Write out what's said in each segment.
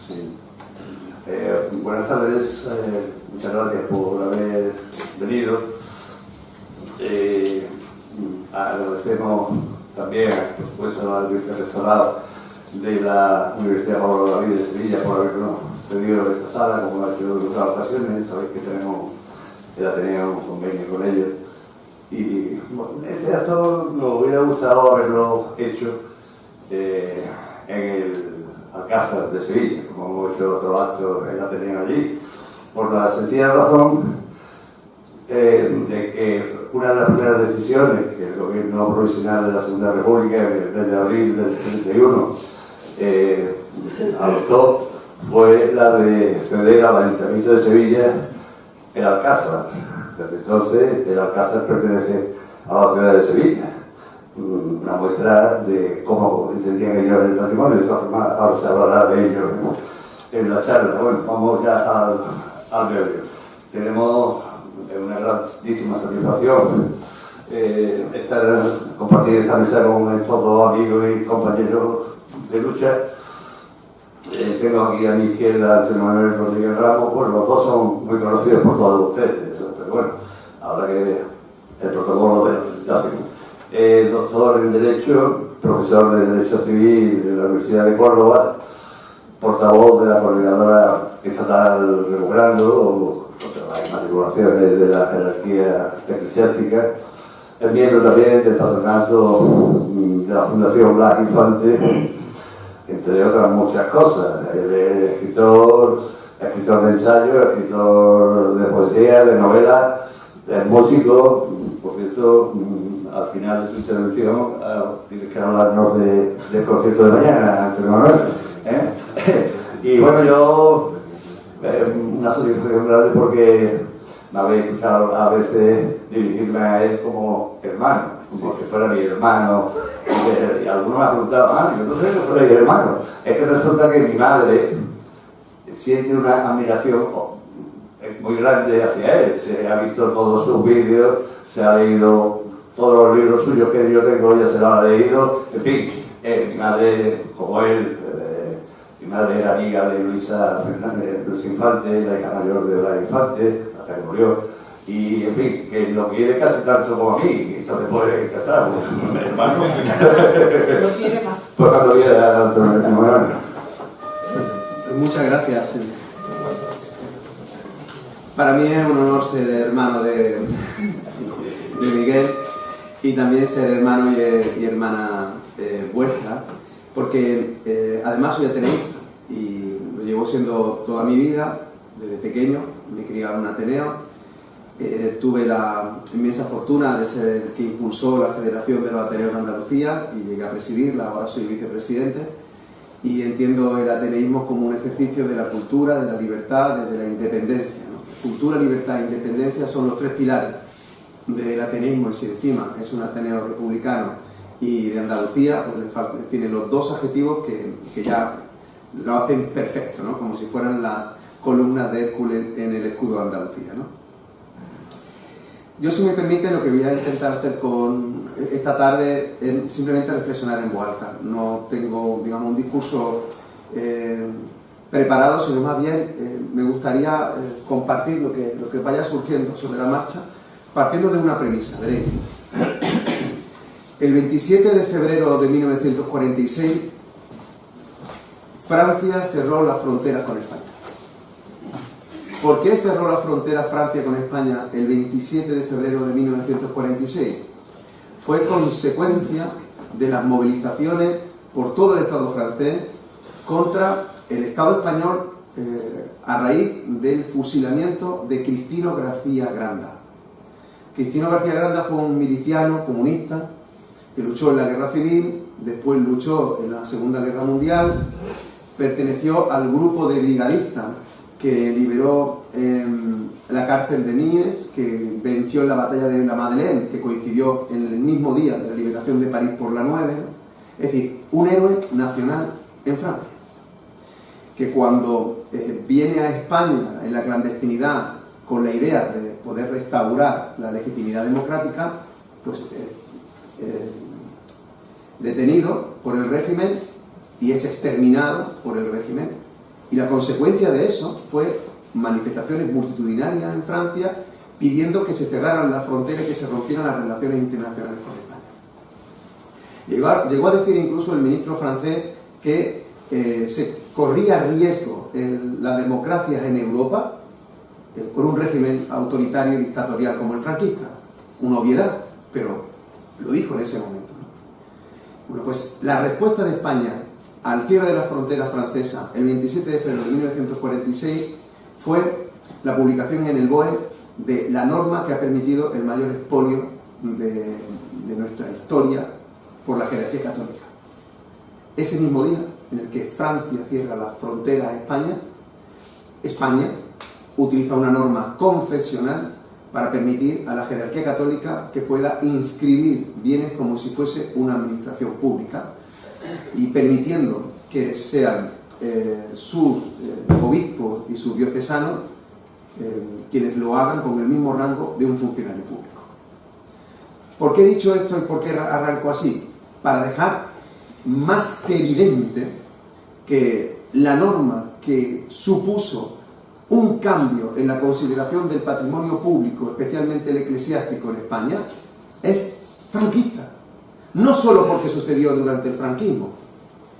Sí. Buenas tardes, muchas gracias por haber venido. Agradecemos también, por supuesto, al vicerrectorado de la Universidad Pablo Olavide de Sevilla por habernos cedido esta sala, como lo ha hecho en otras ocasiones. Sabéis que tenemos el Ateneo un convenio con ellos. Y bueno, este acto nos hubiera gustado haberlo hecho en el Alcázar de Sevilla, como hemos hecho otros actos en el Ateneo allí, por la sencilla razón de que una de las primeras decisiones que el gobierno provisional de la Segunda República, el 3 de abril del 31, adoptó fue la de ceder al Ayuntamiento de Sevilla el Alcázar. Desde entonces el Alcázar pertenece a la ciudad de Sevilla. Una muestra de cómo entendían ellos el patrimonio. De todas formas, ahora se hablará de ello en la charla. Bueno, vamos ya al meollo. Tenemos una grandísima satisfacción compartir esta mesa con estos dos amigos y compañeros de lucha. Tengo aquí a mi izquierda a Antonio Manuel Rodríguez Ramos. Bueno, los dos son muy conocidos por todos ustedes, pero bueno, ahora que el protocolo de la presentación. Doctor en Derecho, profesor de Derecho Civil de la Universidad de Córdoba, portavoz de la Coordinadora Estatal Recuperando contra las matriculaciones de la jerarquía eclesiástica, es miembro también del patronato de la Fundación Blas Infante, entre otras muchas cosas. Él es escritor de ensayo, escritor de poesía, de novela, es músico. Por cierto, al final de su intervención tienes que hablarnos del concierto de mañana, Antonio Manuel. Y bueno, yo una satisfacción grande porque me habéis escuchado a veces dirigirme a él como hermano, como si fuera mi hermano. Y algunos me han preguntado, yo no sé que fuera mi hermano. Es que resulta que mi madre siente una admiración muy grande hacia él. Se ha visto todos sus vídeos, se ha leído todos los libros suyos que yo tengo, ya se lo ha leído. En fin, mi madre, como él, mi madre era amiga de Luisa Fernández, Luis Infante, la hija mayor de Blas Infante, hasta que murió. Y, en fin, que lo quiere casi tanto como a mí, entonces puede casar, pues, hermano. Lo quiere más. Pues cuando quiera, Antonio Manuel. Muchas gracias. Para mí es un honor ser hermano de Miguel y también ser hermano y hermana vuestra, porque además soy ateneísta y lo llevo siendo toda mi vida, desde pequeño. Me he criado en un Ateneo. Tuve la inmensa fortuna de ser el que impulsó la Federación de los Ateneos de Andalucía y llegué a presidirla. Ahora soy vicepresidente y entiendo el ateneísmo como un ejercicio de la cultura, de la libertad, de la independencia, ¿no? Cultura, libertad e independencia son los tres pilares del ateneísmo, y si encima es un Ateneo republicano y de Andalucía, pues tiene los dos adjetivos que ya lo hacen perfecto, ¿no? Como si fueran las columnas de Hércules en el escudo de Andalucía, ¿no? Yo, si me permite, lo que voy a intentar hacer con esta tarde es simplemente reflexionar en voz alta. No tengo, digamos, un discurso preparado, sino más bien me gustaría compartir lo que vaya surgiendo sobre la marcha, partiendo de una premisa. Veréis, el 27 de febrero de 1946, Francia cerró las fronteras con España. ¿Por qué cerró la frontera Francia con España el 27 de febrero de 1946? Fue consecuencia de las movilizaciones por todo el Estado francés contra el Estado español a raíz del fusilamiento de Cristino García Granda. Cristino García Granda fue un miliciano comunista que luchó en la Guerra Civil, después luchó en la Segunda Guerra Mundial, perteneció al grupo de brigadistas que liberó la cárcel de Nimes, que venció en la batalla de la Madeleine, que coincidió en el mismo día de la liberación de París por la 9, ¿no? Es decir, un héroe nacional en Francia, que cuando viene a España en la clandestinidad con la idea de poder restaurar la legitimidad democrática, pues es detenido por el régimen y es exterminado por el régimen Y la consecuencia de eso fue manifestaciones multitudinarias en Francia pidiendo que se cerraran las fronteras y que se rompieran las relaciones internacionales con España. Llegó a decir incluso el ministro francés que se corría riesgo la democracia en Europa por un régimen autoritario y dictatorial como el franquista. Una obviedad, pero lo dijo en ese momento. Bueno, pues la respuesta de España al cierre de la frontera francesa el 27 de febrero de 1946 fue la publicación en el BOE de la norma que ha permitido el mayor expolio de nuestra historia por la jerarquía católica. Ese mismo día en el que Francia cierra la frontera a España, España utiliza una norma confesional para permitir a la jerarquía católica que pueda inscribir bienes como si fuese una administración pública y permitiendo que sean sus obispos y sus diocesanos quienes lo hagan con el mismo rango de un funcionario público. ¿Por qué he dicho esto y por qué arranco así? Para dejar más que evidente que la norma que supuso un cambio en la consideración del patrimonio público, especialmente el eclesiástico en España, es franquista. No solo porque sucedió durante el franquismo,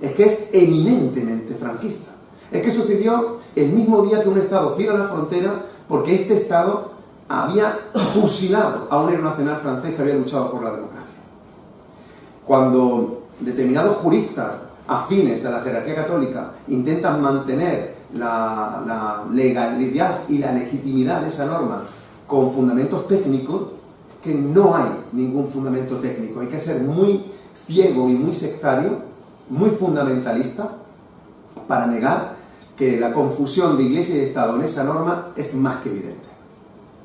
es que es eminentemente franquista. Es que sucedió el mismo día que un Estado cierra la frontera porque este Estado había fusilado a un héroe nacional francés que había luchado por la democracia. Cuando determinados juristas afines a la jerarquía católica intentan mantener la legalidad y la legitimidad de esa norma con fundamentos técnicos, que no hay ningún fundamento técnico. Hay que ser muy ciego y muy sectario, muy fundamentalista, para negar que la confusión de Iglesia y Estado en esa norma es más que evidente.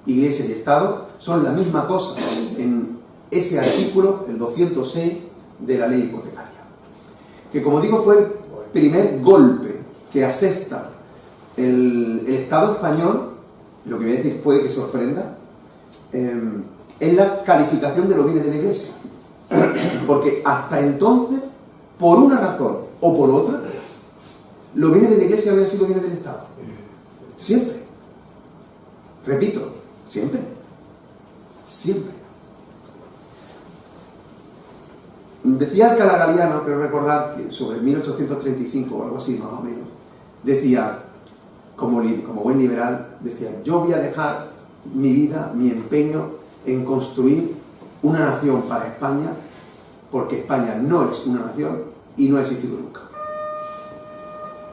Iglesia y Estado son la misma cosa en ese artículo, el 206 de la ley hipotecaria. Que, como digo, fue el primer golpe que asesta el Estado español, lo que voy a decir puede que sorprenda, en la calificación de los bienes de la Iglesia. Porque hasta entonces, por una razón o por otra, los bienes de la Iglesia habían sido bienes del Estado. Siempre. Repito, siempre. Siempre. Decía Alcalá Galiano, creo recordar, que sobre 1835 o algo así más o menos, decía, como buen liberal, decía: yo voy a dejar mi vida, mi empeño en construir una nación para España, porque España no es una nación y no ha existido nunca.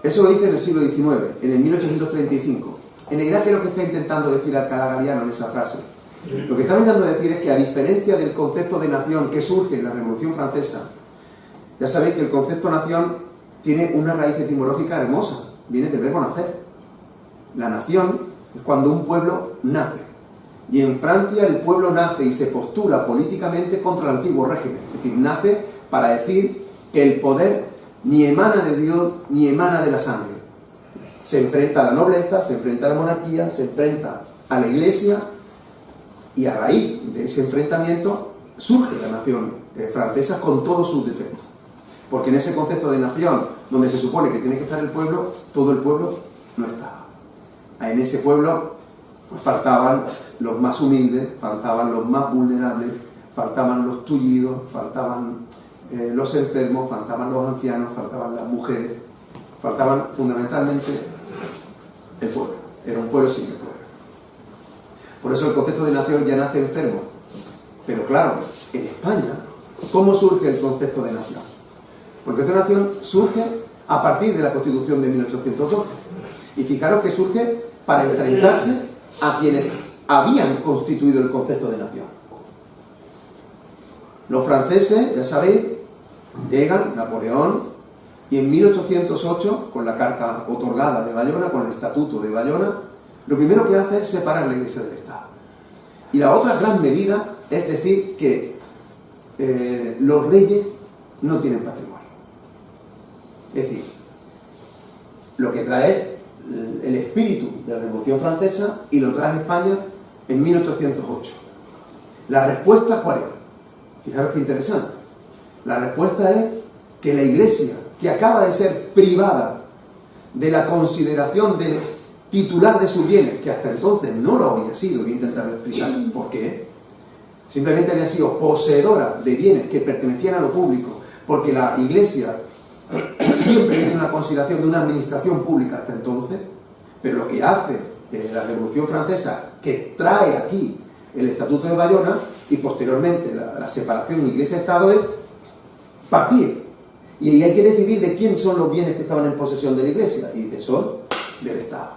Eso lo dice en el siglo XIX, en el 1835. En realidad, ¿qué es lo que está intentando decir Alcalá Galiano en esa frase? Lo que está intentando decir es que, a diferencia del concepto de nación que surge en la Revolución Francesa, ya sabéis que el concepto nación tiene una raíz etimológica hermosa, viene del verbo nacer. La nación es cuando un pueblo nace. Y en Francia el pueblo nace y se postula políticamente contra el antiguo régimen. Es decir, nace para decir que el poder ni emana de Dios ni emana de la sangre. Se enfrenta a la nobleza, se enfrenta a la monarquía, se enfrenta a la Iglesia, y a raíz de ese enfrentamiento surge la nación francesa con todos sus defectos. Porque en ese concepto de nación, donde se supone que tiene que estar el pueblo, todo el pueblo no estaba. En ese pueblo pues faltaban los más humildes, faltaban los más vulnerables, faltaban los tullidos, faltaban los enfermos, faltaban los ancianos, faltaban las mujeres, faltaban fundamentalmente el pueblo. Era un pueblo sin el pueblo. Por eso el concepto de nación ya nace enfermo. Pero claro, en España, ¿cómo surge el concepto de nación? Porque el concepto de nación surge a partir de la Constitución de 1812. Y fijaros que surge para enfrentarse a quienes habían constituido el concepto de nación. Los franceses, ya sabéis, llegan, Napoleón, y en 1808, con la carta otorgada de Bayona, con el Estatuto de Bayona, lo primero que hace es separar la Iglesia del Estado. Y la otra gran medida es decir que los reyes no tienen patrimonio. Es decir, lo que trae es el espíritu de la Revolución Francesa y lo trae España en 1808. ¿La respuesta cuál es? Fijaros qué interesante. La respuesta es que la Iglesia, que acaba de ser privada de la consideración del titular de sus bienes, que hasta entonces no lo había sido, voy a intentar explicar por qué. Simplemente había sido poseedora de bienes que pertenecían a lo público, porque la Iglesia siempre tiene una consideración de una administración pública hasta entonces, pero lo que hace la Revolución Francesa, que trae aquí el Estatuto de Bayona y posteriormente la separación Iglesia-Estado, es partir. Y ahí hay que decidir de quién son los bienes que estaban en posesión de la Iglesia. Y dice, son del Estado.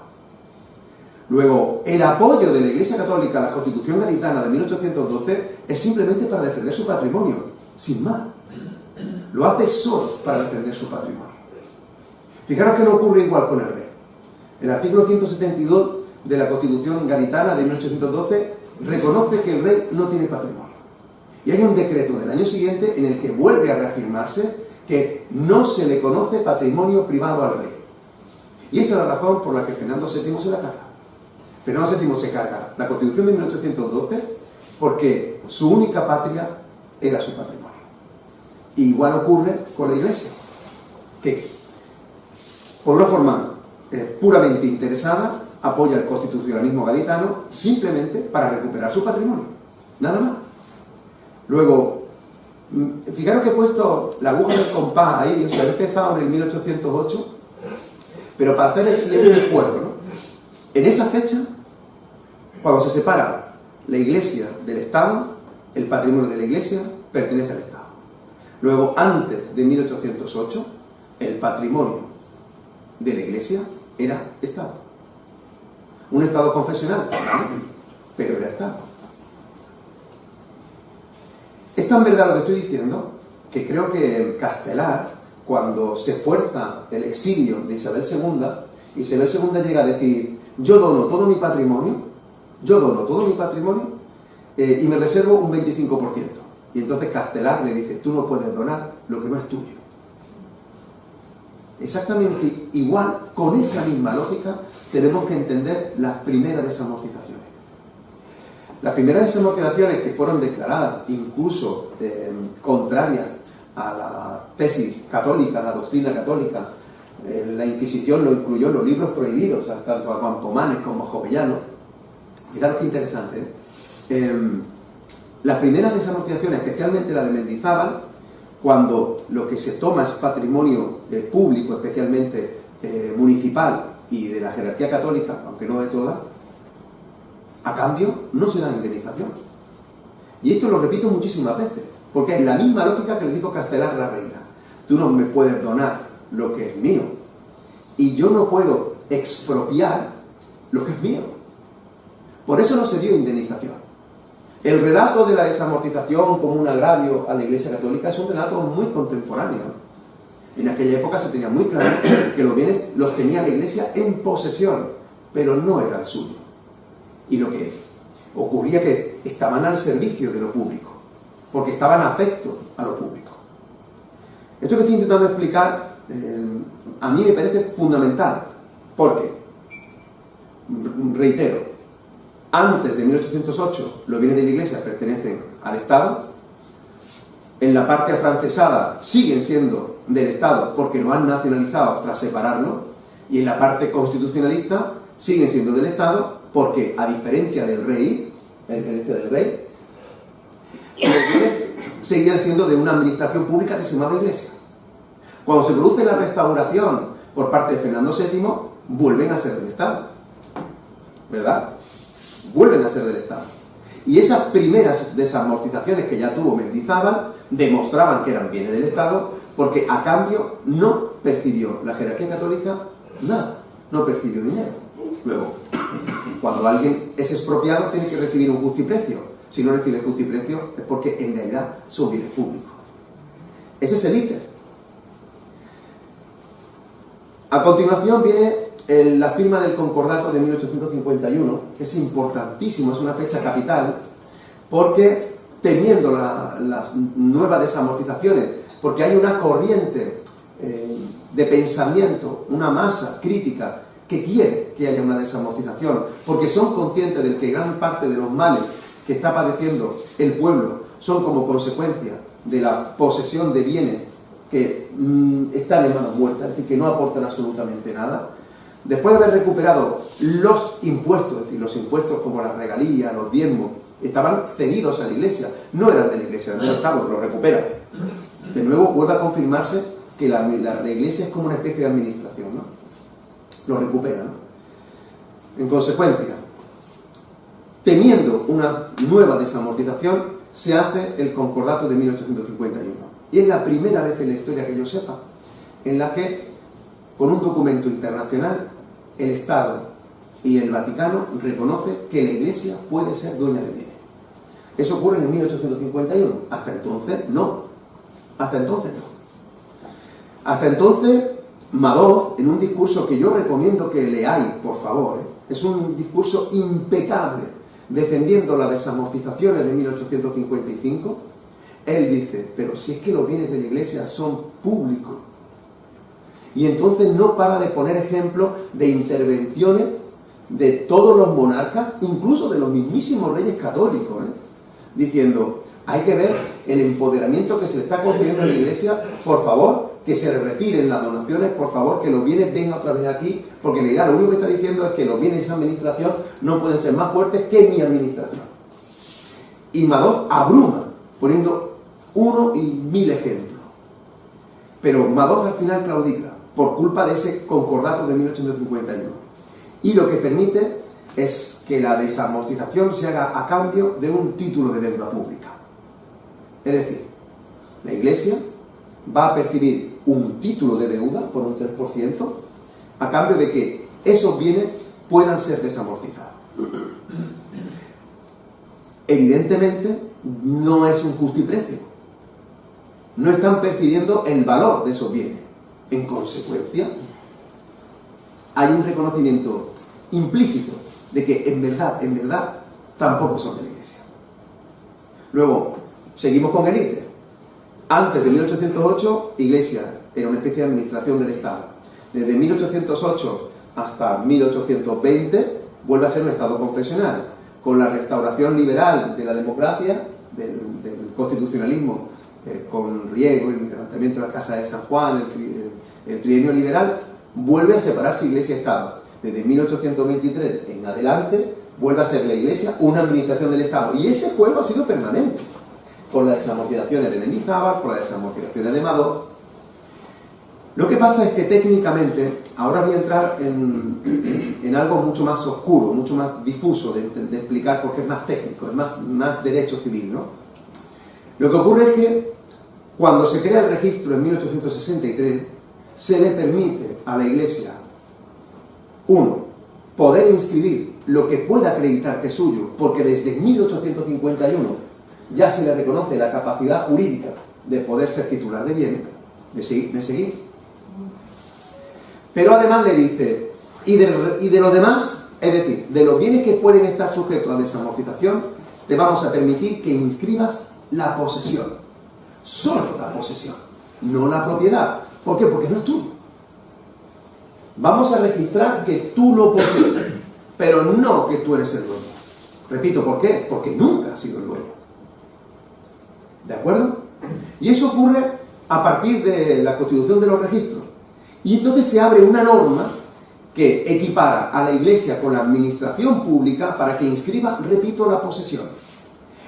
Luego, el apoyo de la Iglesia Católica a la Constitución Gaditana de 1812 es simplemente para defender su patrimonio, sin más. Lo hace solo para defender su patrimonio. Fijaros que no ocurre igual con el rey. El artículo 172 de la Constitución Gaditana de 1812 reconoce que el rey no tiene patrimonio. Y hay un decreto del año siguiente en el que vuelve a reafirmarse que no se le conoce patrimonio privado al rey. Y esa es la razón por la que Fernando VII se la carga. Fernando VII se carga la Constitución de 1812 porque su única patria era su patrimonio. Y igual ocurre con la Iglesia, que por una forma puramente interesada apoya el constitucionalismo gaditano simplemente para recuperar su patrimonio, nada más. Luego, fijaros que he puesto la aguja del compás ahí, o sea, he empezado en el 1808, pero para hacer el siguiente juego, ¿no? En esa fecha, cuando se separa la Iglesia del Estado, el patrimonio de la Iglesia pertenece al Estado. Luego, antes de 1808, el patrimonio de la Iglesia era Estado. Un Estado confesional, pero era Estado. Es tan verdad lo que estoy diciendo que creo que Castelar, cuando se fuerza el exilio de Isabel II, Isabel II llega a decir: yo dono todo mi patrimonio y me reservo un 25%. Y entonces Castelar le dice: tú no puedes donar lo que no es tuyo. Exactamente igual, con esa misma lógica, tenemos que entender las primeras desamortizaciones. Las primeras desamortizaciones, que fueron declaradas incluso contrarias a la tesis católica, a la doctrina católica, la Inquisición lo incluyó en los libros prohibidos, tanto a Campomanes como a Jovellano. Fijaros qué interesante, las primeras desamortizaciones, especialmente la de Mendizábal, cuando lo que se toma es patrimonio público, especialmente municipal y de la jerarquía católica, aunque no de toda, a cambio no se da indemnización. Y esto lo repito muchísimas veces, porque es la misma lógica que le dijo Castelar a la reina: tú no me puedes donar lo que es mío, y yo no puedo expropiar lo que es mío. Por eso no se dio indemnización. El relato de la desamortización como un agravio a la Iglesia Católica es un relato muy contemporáneo. En aquella época se tenía muy claro que los bienes los tenía la Iglesia en posesión, pero no eran suyos. Y lo que ocurría que estaban al servicio de lo público, porque estaban afectos a lo público. Esto que estoy intentando explicar a mí me parece fundamental, porque, reitero, antes de 1808 los bienes de la Iglesia pertenecen al Estado. En la parte afrancesada siguen siendo del Estado porque lo han nacionalizado tras separarlo, y en la parte constitucionalista siguen siendo del Estado porque, a diferencia del rey, los bienes seguían siendo de una administración pública que se llamaba Iglesia. Cuando se produce la restauración por parte de Fernando VII, vuelven a ser del Estado, ¿verdad? Vuelven a ser del Estado. Y esas primeras desamortizaciones que ya tuvo Mendizábal demostraban que eran bienes del Estado, porque a cambio no percibió la jerarquía católica nada, no percibió dinero. Luego, cuando alguien es expropiado, tiene que recibir un justiprecio. Si no recibe justiprecio es porque en realidad son bienes públicos. Ese es el íter. A continuación viene la firma del Concordato de 1851, que es importantísimo, es una fecha capital, porque teniendo las nuevas desamortizaciones, porque hay una corriente de pensamiento, una masa crítica que quiere que haya una desamortización, porque son conscientes de que gran parte de los males que está padeciendo el pueblo son como consecuencia de la posesión de bienes que están en manos muertas, es decir, que no aportan absolutamente nada. Después de haber recuperado los impuestos, es decir, los impuestos como las regalías, los diezmos, estaban cedidos a la Iglesia, no eran de la Iglesia, eran del Estado, los recupera. De nuevo vuelve a confirmarse que la Iglesia es como una especie de administración, ¿no? Lo recupera, ¿no? En consecuencia, temiendo una nueva desamortización, se hace el Concordato de 1851. Y es la primera vez en la historia que yo sepa en la que, con un documento internacional, el Estado y el Vaticano reconoce que la Iglesia puede ser dueña de bienes. Eso ocurre en 1851. Hasta entonces, no. Hasta entonces, no. Hasta entonces, Madoz, en un discurso que yo recomiendo que leáis, por favor, es un discurso impecable, defendiendo las desamortizaciones de 1855, él dice, pero si es que los bienes de la Iglesia son públicos. Y entonces no para de poner ejemplos de intervenciones de todos los monarcas, incluso de los mismísimos reyes católicos, diciendo, hay que ver el empoderamiento que se le está concediendo a la Iglesia, por favor, que se retiren las donaciones, por favor, que los bienes vengan otra vez aquí, porque la idea lo único que está diciendo es que los bienes de esa administración no pueden ser más fuertes que mi administración. Y Madoz abruma, poniendo 1 y 1000 ejemplos. Pero Madoz al final claudica, por culpa de ese concordato de 1851. Y lo que permite es que la desamortización se haga a cambio de un título de deuda pública. Es decir, la Iglesia va a percibir un título de deuda por un 3% a cambio de que esos bienes puedan ser desamortizados. Evidentemente, no es un justiprecio. No están percibiendo el valor de esos bienes. En consecuencia, hay un reconocimiento implícito de que en verdad, tampoco son de la Iglesia. Luego, seguimos con el íter. Antes de 1808, Iglesia era una especie de administración del Estado. Desde 1808 hasta 1820, vuelve a ser un Estado confesional. Con la restauración liberal de la democracia, del constitucionalismo, con Riego, el levantamiento de la Casa de San Juan, el trienio liberal, vuelve a separarse Iglesia y Estado. Desde 1823 en adelante, vuelve a ser la Iglesia una administración del Estado. Y ese juego ha sido permanente, con las desamortizaciones de Mendizábal, con las desamortizaciones de Madoz. Lo que pasa es que técnicamente, ahora voy a entrar en algo mucho más oscuro, mucho más difuso de explicar, porque es más técnico, es más derecho civil, ¿no? Lo que ocurre es que cuando se crea el registro en 1863, se le permite a la Iglesia, poder inscribir lo que pueda acreditar que es suyo, porque desde 1851 ya se le reconoce la capacidad jurídica de poder ser titular de bienes. ¿Me seguís? Pero además le dice, y de los demás, es decir, de los bienes que pueden estar sujetos a desamortización, te vamos a permitir que inscribas la posesión. Solo la posesión, no la propiedad. ¿Por qué? Porque no es tuyo. Vamos a registrar que tú lo posees, pero no que tú eres el dueño. Repito, ¿por qué? Porque nunca has sido el dueño. ¿De acuerdo? Y eso ocurre a partir de la constitución de los registros. Y entonces se abre una norma que equipara a la Iglesia con la administración pública para que inscriba, repito, la posesión.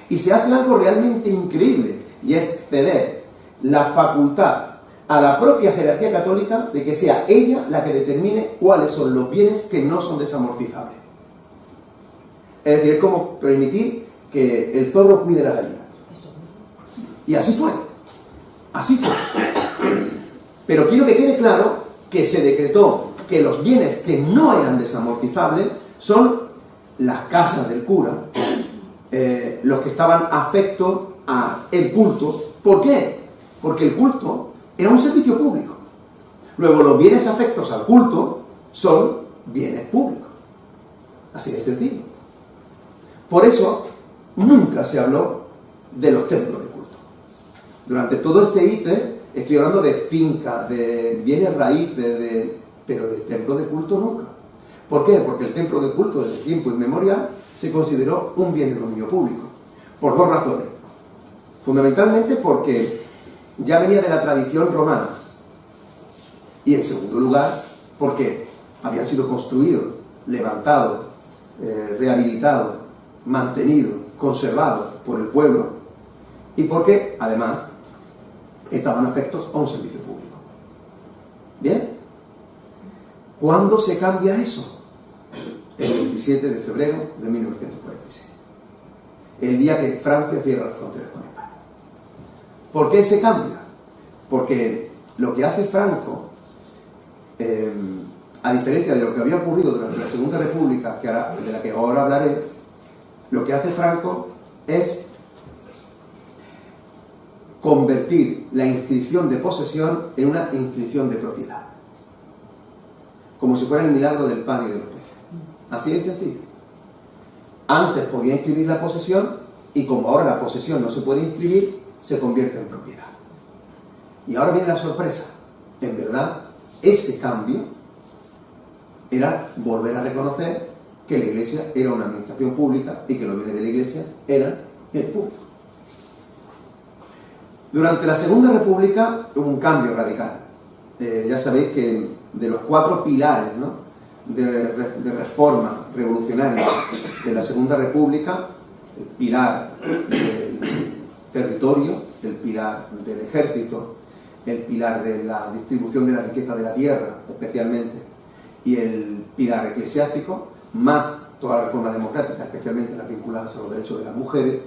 Y se hace algo realmente increíble, y es ceder la facultad a la propia jerarquía católica de que sea ella la que determine cuáles son los bienes que no son desamortizables. Es decir, es como permitir que el zorro cuide la gallina. Y así fue. Así fue. Pero quiero que quede claro que se decretó que los bienes que no eran desamortizables son las casas del cura, los que estaban afectos al culto. ¿Por qué? Porque el culto era un servicio público. Luego, los bienes afectos al culto son bienes públicos. Así de sencillo. Por eso, nunca se habló de los templos de culto. Durante todo este íter, estoy hablando de fincas, de bienes raíces, pero de templos de culto nunca. ¿Por qué? Porque el templo de culto, desde tiempo inmemorial, se consideró un bien de dominio público. Por dos razones. Fundamentalmente porque ya venía de la tradición romana. Y en segundo lugar, porque habían sido construidos, levantados, rehabilitados, mantenidos, conservados por el pueblo, y porque, además, estaban afectos a un servicio público. ¿Bien? ¿Cuándo se cambia eso? El 27 de febrero de 1946. El día que Francia cierra las fronteras con España. ¿Por qué se cambia? Porque lo que hace Franco, a diferencia de lo que había ocurrido durante la Segunda República, de la que ahora hablaré, lo que hace Franco es convertir la inscripción de posesión en una inscripción de propiedad. Como si fuera el milagro del pan y de los peces. Así de sencillo. Antes podía inscribir la posesión y como ahora la posesión no se puede inscribir, se convierte en propiedad. Y ahora viene la sorpresa. En verdad, ese cambio era volver a reconocer que la Iglesia era una administración pública y que los bienes de la Iglesia eran bien públicos. Durante la Segunda República hubo un cambio radical. Ya sabéis que de los 4 pilares, ¿no?, de reforma revolucionaria de la Segunda República, el pilar del territorio, el pilar del ejército, el pilar de la distribución de la riqueza de la tierra, especialmente, y el pilar eclesiástico, más toda la reforma democrática, especialmente las vinculadas a los derechos de las mujeres.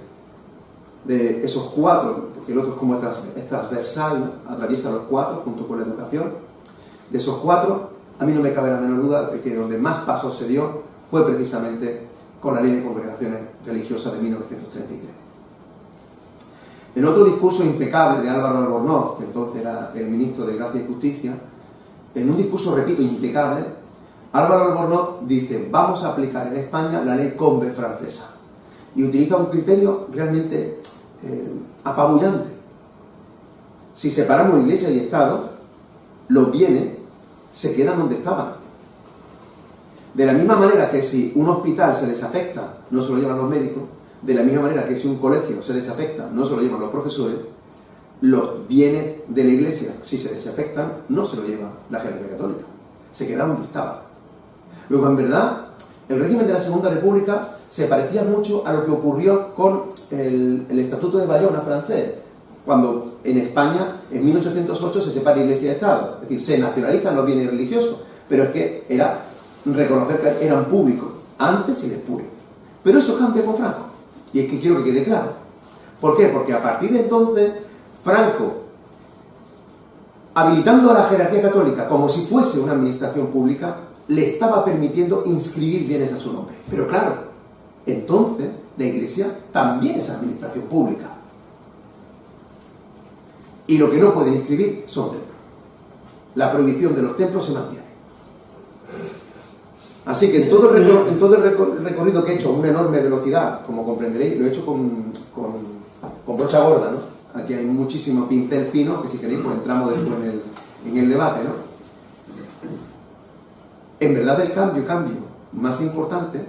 De esos 4, porque el otro es como es transversal, ¿no?, atraviesa los 4 junto con la educación. De esos 4, a mí no me cabe la menor duda de que donde más pasos se dio fue precisamente con la Ley de Congregaciones Religiosas de 1933. En otro discurso impecable de Álvaro Albornoz, que entonces era el ministro de Gracia y Justicia, en un discurso, repito, impecable, Álvaro Albornoz dice: vamos a aplicar en España la ley Combe francesa. Y utiliza un criterio realmente apabullante. Si separamos Iglesia y Estado, los bienes se quedan donde estaban. De la misma manera que si un hospital se desafecta, no se lo llevan los médicos, de la misma manera que si un colegio se desafecta, no se lo llevan los profesores, los bienes de la Iglesia, si se desafectan, no se lo lleva la jerarquía católica. Se queda donde estaba. Luego, en verdad, el régimen de la Segunda República se parecía mucho a lo que ocurrió con el Estatuto de Bayona francés, cuando en España, en 1808, se separa Iglesia y Estado. Es decir, se nacionalizan los bienes religiosos, pero es que era reconocer que eran públicos, antes y después. Pero eso cambia con Franco, y es que quiero que quede claro. ¿Por qué? Porque a partir de entonces, Franco, habilitando a la jerarquía católica como si fuese una administración pública, le estaba permitiendo inscribir bienes a su nombre. Pero claro, entonces la Iglesia también es administración pública. Y lo que no pueden inscribir son templos. La prohibición de los templos se mantiene. Así que en todo el recorrido que he hecho a una enorme velocidad, como comprenderéis, lo he hecho con brocha gorda, ¿no? Aquí hay muchísimo pincel fino, que si queréis pues entramos después en el debate, ¿no? En verdad el cambio más importante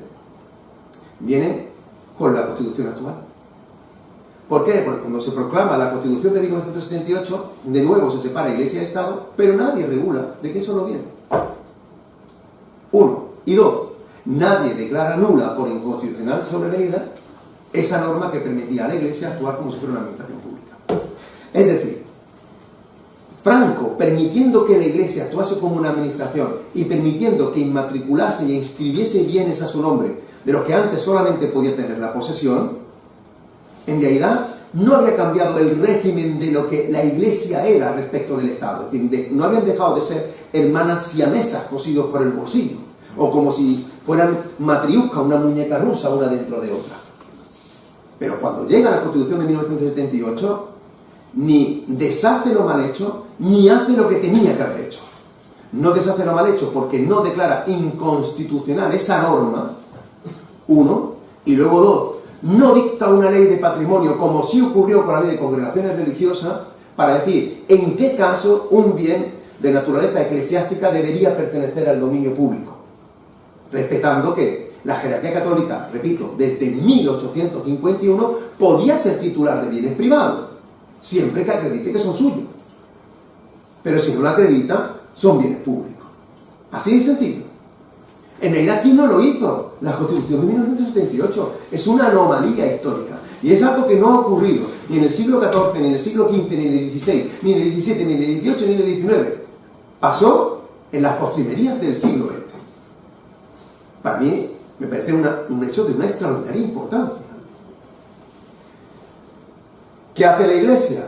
viene con la Constitución actual. ¿Por qué? Porque cuando se proclama la Constitución de 1978, de nuevo se separa Iglesia y Estado, pero nadie regula de quién son los bienes. 1. Y 2. Nadie declara nula por inconstitucional sobreleída esa norma que permitía a la Iglesia actuar como si fuera una administración pública. Es decir, Franco, permitiendo que la Iglesia actuase como una administración y permitiendo que inmatriculase e inscribiese bienes a su nombre de los que antes solamente podía tener la posesión, en realidad no había cambiado el régimen de lo que la Iglesia era respecto del Estado. Es decir, no habían dejado de ser hermanas siamesas cosidos por el bolsillo, o como si fueran matriusca, una muñeca rusa, una dentro de otra. Pero cuando llega la Constitución de 1978, ni deshace lo mal hecho, ni hace lo que tenía que haber hecho. No deshace lo mal hecho porque no declara inconstitucional esa norma, 1, y luego 2, no dicta una ley de patrimonio, como sí ocurrió con la Ley de Congregaciones Religiosas, para decir en qué caso un bien de naturaleza eclesiástica debería pertenecer al dominio público, respetando que la jerarquía católica, repito, desde 1851 podía ser titular de bienes privados, siempre que acredite que son suyos. Pero si no lo acredita, son bienes públicos. Así de sencillo. En realidad, ¿quién no lo hizo? La Constitución de 1978 es una anomalía histórica. Y es algo que no ha ocurrido ni en el siglo XIV, ni en el siglo XV, ni en el XVI, ni en el XVII, ni en el XVIII, ni en el XIX. Pasó en las postrimerías del siglo XX. Para mí, me parece un hecho de una extraordinaria importancia. ¿Qué hace la Iglesia?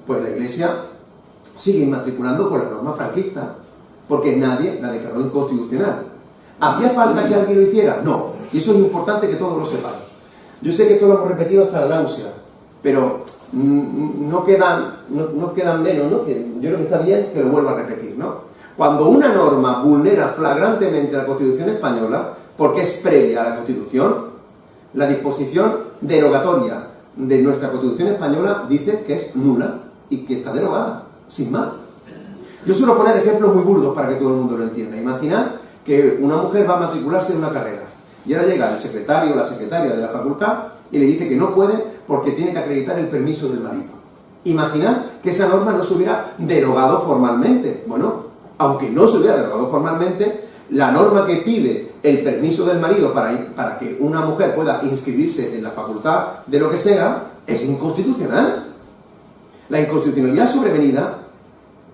Pues la Iglesia sigue inmatriculando con la norma franquista, porque nadie la declaró inconstitucional. ¿Hacía falta que alguien lo hiciera? No. Y eso es importante que todos lo sepan. Yo sé que esto lo hemos repetido hasta la náusea, pero no quedan menos, ¿no? Que yo creo que está bien que lo vuelva a repetir, ¿no? Cuando una norma vulnera flagrantemente la Constitución española, porque es previa a la Constitución, la disposición derogatoria de nuestra Constitución española dice que es nula y que está derogada, sin más. Yo suelo poner ejemplos muy burdos para que todo el mundo lo entienda. Imaginad que una mujer va a matricularse en una carrera y ahora llega el secretario o la secretaria de la facultad y le dice que no puede porque tiene que acreditar el permiso del marido. Imaginad que esa norma no se hubiera derogado formalmente. Bueno, aunque no se hubiera derogado formalmente, la norma que pide el permiso del marido para que una mujer pueda inscribirse en la facultad de lo que sea es inconstitucional. La inconstitucionalidad sobrevenida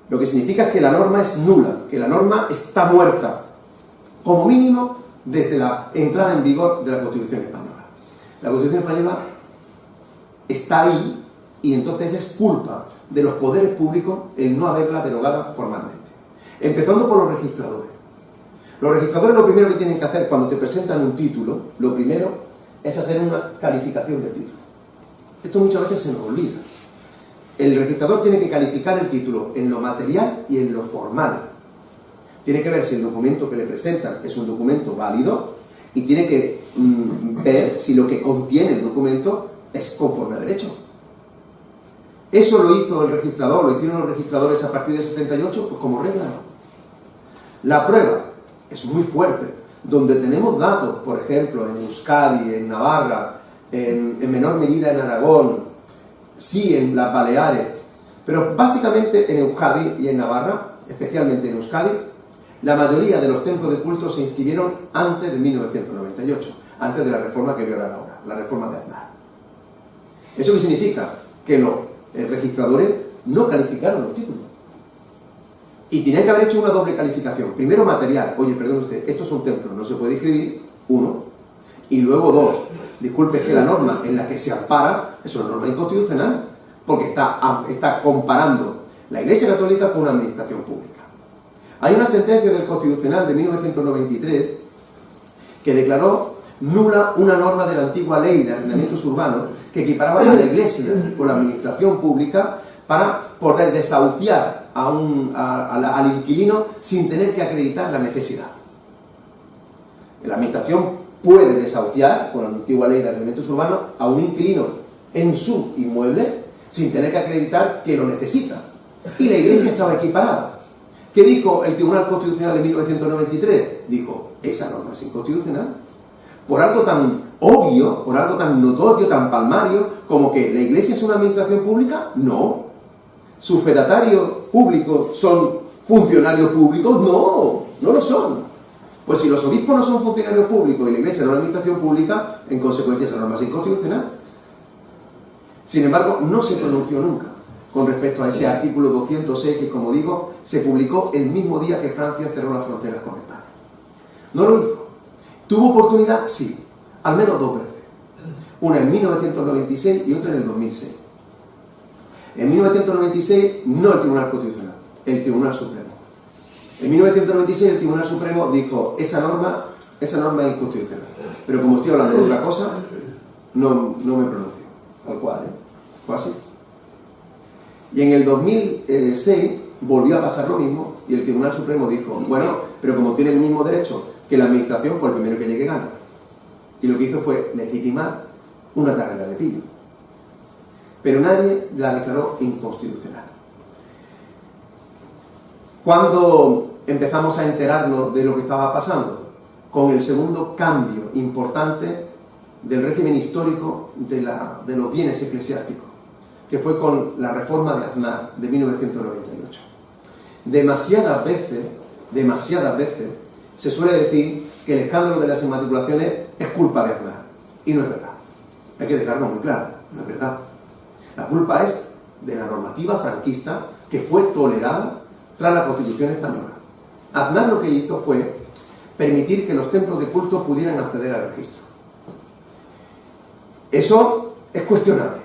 lo que significa es que la norma es nula, que la norma está muerta, como mínimo desde la entrada en vigor de la Constitución española. La Constitución española está ahí y entonces es culpa de los poderes públicos el no haberla derogada formalmente. Empezando por los registradores. Los registradores lo primero que tienen que hacer cuando te presentan un título, lo primero es hacer una calificación del título. Esto muchas veces se nos olvida. El registrador tiene que calificar el título en lo material y en lo formal. Tiene que ver si el documento que le presentan es un documento válido y tiene que ver si lo que contiene el documento es conforme a derecho. Eso lo hizo el registrador, lo hicieron los registradores a partir del 78, pues como regla no. La prueba es muy fuerte, donde tenemos datos, por ejemplo, en Euskadi, en Navarra, en menor medida en Aragón, sí en las Baleares, pero básicamente en Euskadi y en Navarra, especialmente en Euskadi, la mayoría de los templos de culto se inscribieron antes de 1998, antes de la reforma que violan ahora, la reforma de Aznar. ¿Eso qué significa? Que los registradores no calificaron los títulos. Y tenían que haber hecho una doble calificación. Primero material. Oye, perdón usted, estos son templos, no se puede inscribir, uno. Y luego dos. Disculpe, es que la norma en la que se ampara es una norma inconstitucional, porque está comparando la Iglesia Católica con una administración pública. Hay una sentencia del Constitucional de 1993 que declaró nula una norma de la antigua Ley de Arrendamientos Urbanos que equiparaba a la Iglesia con la administración pública para poder desahuciar al inquilino sin tener que acreditar la necesidad. La administración puede desahuciar, con la antigua Ley de Arrendamientos Urbanos, a un inquilino en su inmueble sin tener que acreditar que lo necesita. Y la Iglesia estaba equiparada. ¿Qué dijo el Tribunal Constitucional de 1993? Dijo, esa norma es inconstitucional. Por algo tan obvio, por algo tan notorio, tan palmario, como que la Iglesia es una administración pública, no. ¿Sus fedatarios públicos son funcionarios públicos? No, no lo son. Pues si los obispos no son funcionarios públicos y la Iglesia no es una administración pública, en consecuencia esa norma es inconstitucional. Sin embargo, no se pronunció nunca con respecto a ese artículo 206 que, como digo, se publicó el mismo día que Francia cerró las fronteras con España. No lo hizo. ¿Tuvo oportunidad? Sí, al menos dos veces. Una en 1996 y otra en el 2006. En 1996 no el Tribunal Constitucional, el Tribunal Supremo. En 1996 el Tribunal Supremo dijo, esa norma es inconstitucional. Pero como estoy hablando de otra cosa, no me pronuncio. Tal cual, fue así. Y en el 2006 volvió a pasar lo mismo y el Tribunal Supremo dijo, bueno, pero como tiene el mismo derecho que la administración, pues el primero que llegue gana. Y lo que hizo fue legitimar una carrera de pillo. Pero nadie la declaró inconstitucional. ¿Cuándo empezamos a enterarnos de lo que estaba pasando? Con el segundo cambio importante del régimen histórico de los bienes eclesiásticos, que fue con la reforma de Aznar de 1998. Demasiadas veces se suele decir que el escándalo de las inmatriculaciones es culpa de Aznar, y no es verdad. Hay que dejarlo muy claro, no es verdad. La culpa es de la normativa franquista que fue tolerada tras la Constitución española. Aznar lo que hizo fue permitir que los templos de culto pudieran acceder al registro. Eso es cuestionable,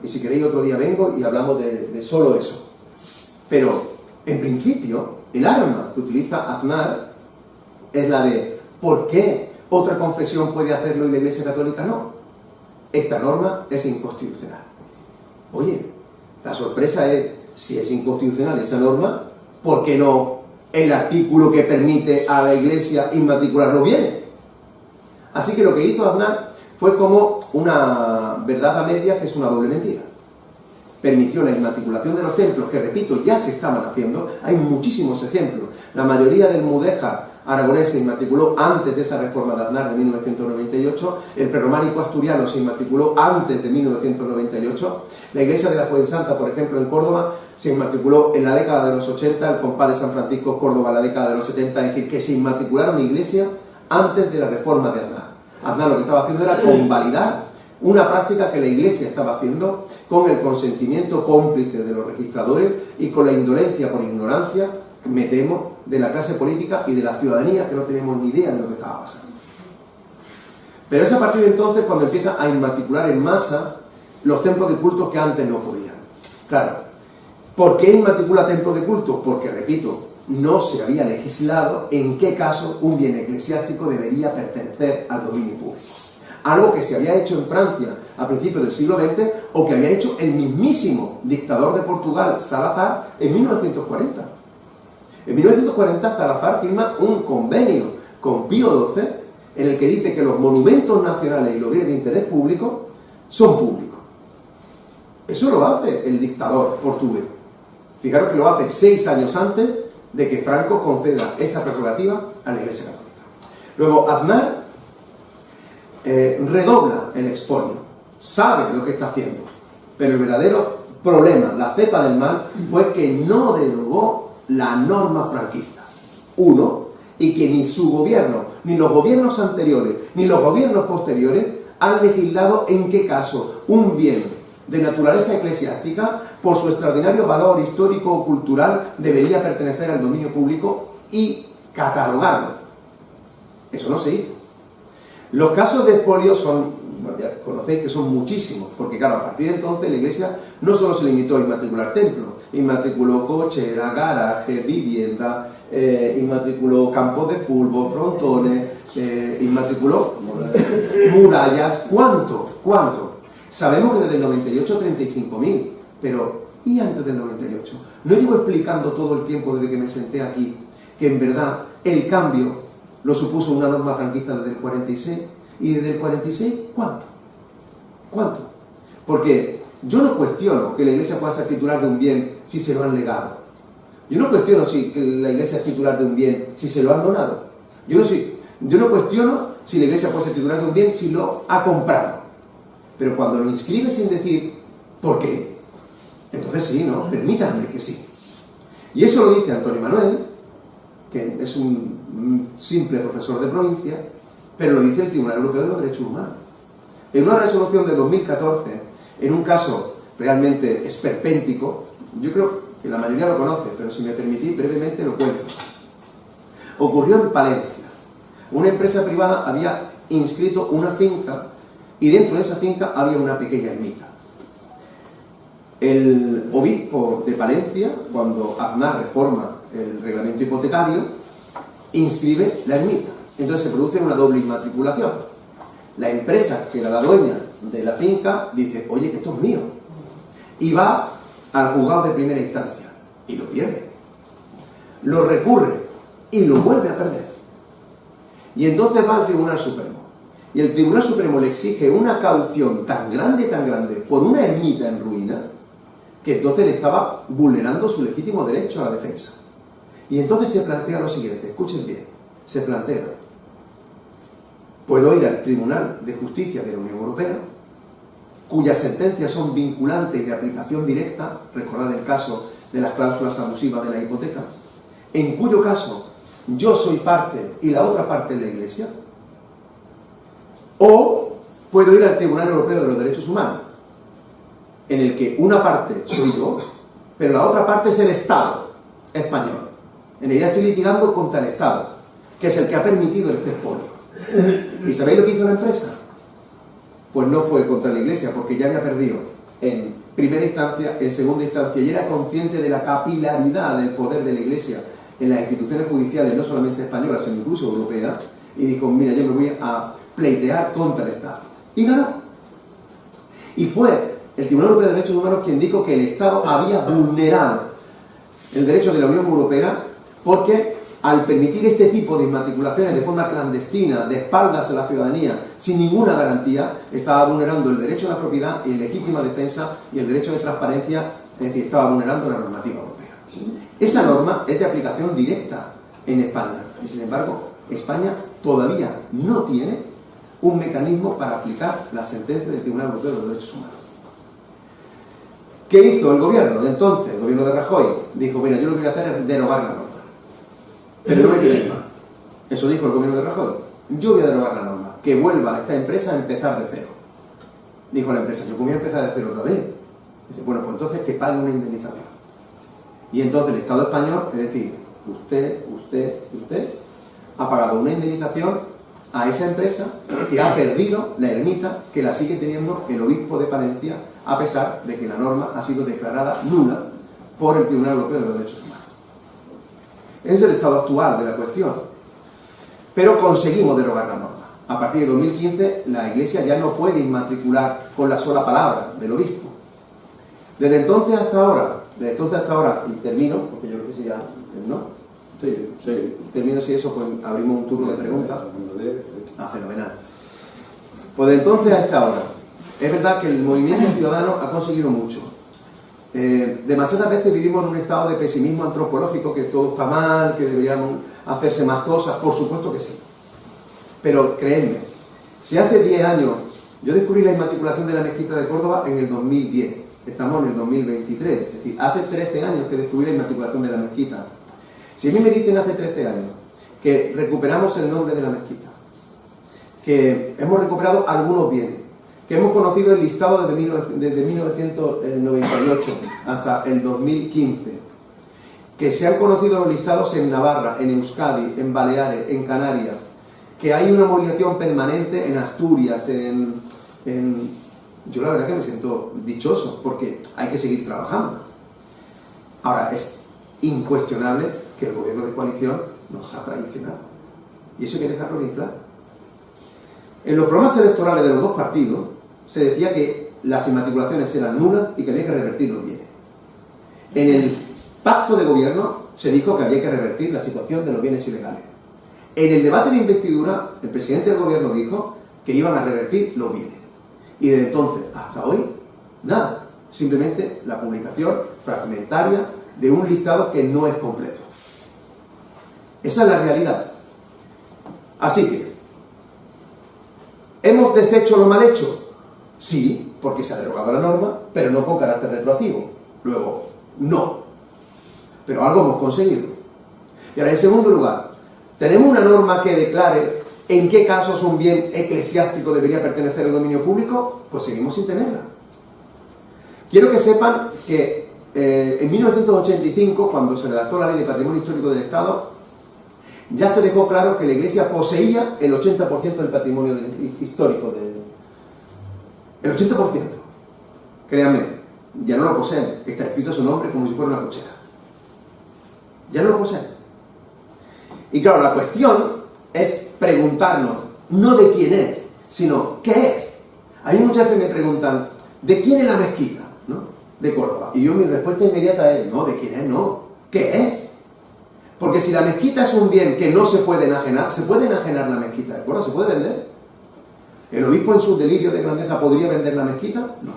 y si queréis otro día vengo y hablamos de solo eso. Pero, en principio, el arma que utiliza Aznar es la de ¿por qué otra confesión puede hacerlo y la Iglesia Católica no? Esta norma es inconstitucional. Oye, la sorpresa es, si es inconstitucional esa norma, ¿por qué no el artículo que permite a la Iglesia inmatricular los bienes? Así que lo que hizo Aznar fue como una verdad a medias, que es una doble mentira. Permitió la inmatriculación de los templos, que repito, ya se estaban haciendo. Hay muchísimos ejemplos. La mayoría del mudéjar aragonés se inmatriculó antes de esa reforma de Aznar de 1998. El prerrománico asturiano se inmatriculó antes de 1998. La iglesia de la Fuensanta, por ejemplo, en Córdoba, se inmatriculó en la década de los 80. El compás de San Francisco, Córdoba, en la década de los 70. Es decir, que se inmatricularon iglesias antes de la reforma de Aznar. Aznar lo que estaba haciendo era convalidar una práctica que la Iglesia estaba haciendo con el consentimiento cómplice de los registradores y con la indolencia por ignorancia, me temo, de la clase política y de la ciudadanía, que no tenemos ni idea de lo que estaba pasando. Pero es a partir de entonces cuando empieza a inmatricular en masa los templos de culto que antes no podían. Claro, ¿por qué inmatricula templos de culto? Porque, repito, no se había legislado en qué caso un bien eclesiástico debería pertenecer al dominio público. Algo que se había hecho en Francia a principios del siglo XX o que había hecho el mismísimo dictador de Portugal, Salazar, en 1940. En 1940 Salazar firma un convenio con Pío XII en el que dice que los monumentos nacionales y los bienes de interés público son públicos. Eso lo hace el dictador portugués. Fijaros que lo hace 6 años antes de que Franco conceda esa prerrogativa a la Iglesia Católica. Luego, Aznar redobla el expolio, sabe lo que está haciendo, pero el verdadero problema, la cepa del mal, fue que no derogó la norma franquista. Uno, y que ni su gobierno, ni los gobiernos anteriores, ni los gobiernos posteriores han legislado en qué caso un bien de naturaleza eclesiástica, por su extraordinario valor histórico o cultural, debería pertenecer al dominio público y catalogarlo. Eso no se hizo. Los casos de expolio son, bueno, ya conocéis que son muchísimos, porque claro, a partir de entonces la Iglesia no solo se limitó a inmatricular templos, inmatriculó cochera, garaje, vivienda, inmatriculó campos de fútbol, frontones, inmatriculó murallas. ¿Cuánto? Sabemos que desde el 98 35.000, pero ¿y antes del 98? No llevo explicando todo el tiempo desde que me senté aquí que en verdad el cambio lo supuso una norma franquista desde el 46, y desde el 46, ¿cuánto? Porque yo no cuestiono que la Iglesia pueda ser titular de un bien si se lo han legado. Yo no cuestiono que la Iglesia es titular de un bien si se lo han donado. Yo no cuestiono si la Iglesia puede ser titular de un bien si lo ha comprado. Pero cuando lo inscribe sin decir ¿por qué? Entonces sí, ¿no? Permítanme que sí. Y eso lo dice Antonio Manuel, que es un simple profesor de provincia, pero lo dice el Tribunal Europeo de los Derechos Humanos. En una resolución de 2014, en un caso realmente esperpéntico, yo creo que la mayoría lo conoce, pero si me permitís brevemente lo cuento. Ocurrió en Palencia. Una empresa privada había inscrito una finca y dentro de esa finca había una pequeña ermita. El obispo de Palencia, cuando Aznar reforma el reglamento hipotecario, inscribe la ermita. Entonces se produce una doble inmatriculación. La empresa, que era la dueña de la finca, dice, oye, que esto es mío. Y va al juzgado de primera instancia y lo pierde. Lo recurre y lo vuelve a perder. Y entonces va al Tribunal Supremo. Y el Tribunal Supremo le exige una caución tan grande, por una ermita en ruina, que entonces le estaba vulnerando su legítimo derecho a la defensa. Y entonces se plantea lo siguiente, escuchen bien, se plantea, ¿puedo ir al Tribunal de Justicia de la Unión Europea? cuyas sentencias son vinculantes y de aplicación directa, recordad el caso de las cláusulas abusivas de la hipoteca, en cuyo caso yo soy parte y la otra parte es la Iglesia, o puedo ir al Tribunal Europeo de los Derechos Humanos, en el que una parte soy yo, pero la otra parte es el Estado español. En realidad estoy litigando contra el Estado, que es el que ha permitido este expolio. ¿Y sabéis lo que hizo la empresa? Pues no fue contra la Iglesia, porque ya había perdido en primera instancia, en segunda instancia, y era consciente de la capilaridad del poder de la Iglesia en las instituciones judiciales, no solamente españolas, sino incluso europeas, y dijo, mira, yo me voy a pleitear contra el Estado. Y ganó. Y fue el Tribunal Europeo de Derechos Humanos quien dijo que el Estado había vulnerado el derecho de la Unión Europea porque al permitir este tipo de inmatriculaciones de forma clandestina, de espaldas a la ciudadanía, sin ninguna garantía, estaba vulnerando el derecho a la propiedad y en legítima defensa y el derecho de transparencia, es decir, estaba vulnerando la normativa europea. Esa norma es de aplicación directa en España y sin embargo España todavía no tiene un mecanismo para aplicar la sentencia del Tribunal Europeo de los Derechos Humanos. ¿Qué hizo el gobierno de entonces? El gobierno de Rajoy dijo, mira, yo lo que voy a hacer es derogar la norma. Pero no me queréis más. Eso dijo el gobierno de Rajoy. Yo voy a derogar la norma. Que vuelva esta empresa a empezar de cero. Dijo la empresa, yo voy a empezar de cero otra vez. Dice, bueno, pues entonces que pague una indemnización. Y entonces el Estado español, es decir, usted, ha pagado una indemnización a esa empresa que ha perdido la ermita que la sigue teniendo el obispo de Palencia, a pesar de que la norma ha sido declarada nula por el Tribunal Europeo de los Derechos Humanos. Ese es el estado actual de la cuestión. Pero conseguimos derogar la norma. A partir de 2015, la Iglesia ya no puede inmatricular con la sola palabra del obispo. Desde entonces hasta ahora, y termino, porque yo creo que sí ya, ¿no? Sí. Termino, si eso, pues abrimos un turno de preguntas. Fenomenal. Pues de entonces a esta hora, es verdad que el movimiento ciudadano ha conseguido mucho. Demasiadas veces vivimos en un estado de pesimismo antropológico, que todo está mal, que deberíamos hacerse más cosas, por supuesto que sí. Pero creedme, si hace 10 años yo descubrí la inmatriculación de la mezquita de Córdoba en el 2010, estamos en el 2023, es decir, hace 13 años que descubrí la inmatriculación de la mezquita. Si a mí me dicen hace 13 años que recuperamos el nombre de la mezquita, que hemos recuperado algunos bienes, que hemos conocido el listado desde 1998 hasta el 2015, que se han conocido los listados en Navarra, en Euskadi, en Baleares, en Canarias, que hay una movilización permanente en Asturias, yo la verdad que me siento dichoso, porque hay que seguir trabajando. Ahora, es incuestionable que el gobierno de coalición nos ha traicionado. Y eso hay que dejarlo bien claro. En los programas electorales de los dos partidos se decía que las inmatriculaciones eran nulas y que había que revertir los bienes. En el pacto de gobierno se dijo que había que revertir la situación de los bienes ilegales. En el debate de investidura, el presidente del gobierno dijo que iban a revertir los bienes. Y desde entonces hasta hoy, nada. Simplemente la publicación fragmentaria de un listado que no es completo. Esa es la realidad. Así que, ¿hemos deshecho lo mal hecho? Sí, porque se ha derogado la norma, pero no con carácter retroactivo. Luego, no. Pero algo hemos conseguido. Y ahora, en segundo lugar, ¿tenemos una norma que declare en qué casos un bien eclesiástico debería pertenecer al dominio público? Pues seguimos sin tenerla. Quiero que sepan que en 1985, cuando se redactó la Ley de Patrimonio Histórico del Estado, ya se dejó claro que la Iglesia poseía el 80% del patrimonio histórico. El 80%. Créanme, ya no lo poseen. Está escrito su nombre como si fuera una cochera. Ya no lo poseen. Y claro, la cuestión es preguntarnos, no de quién es, sino qué es. A mí muchas veces me preguntan, ¿de quién es la mezquita? ¿No? De Córdoba. Y yo mi respuesta inmediata es, no, ¿de quién es? No. ¿Qué es? Porque si la mezquita es un bien que no se puede enajenar, ¿se puede enajenar la mezquita de Córdoba? ¿Se puede vender? ¿El obispo en su delirio de grandeza podría vender la mezquita? No.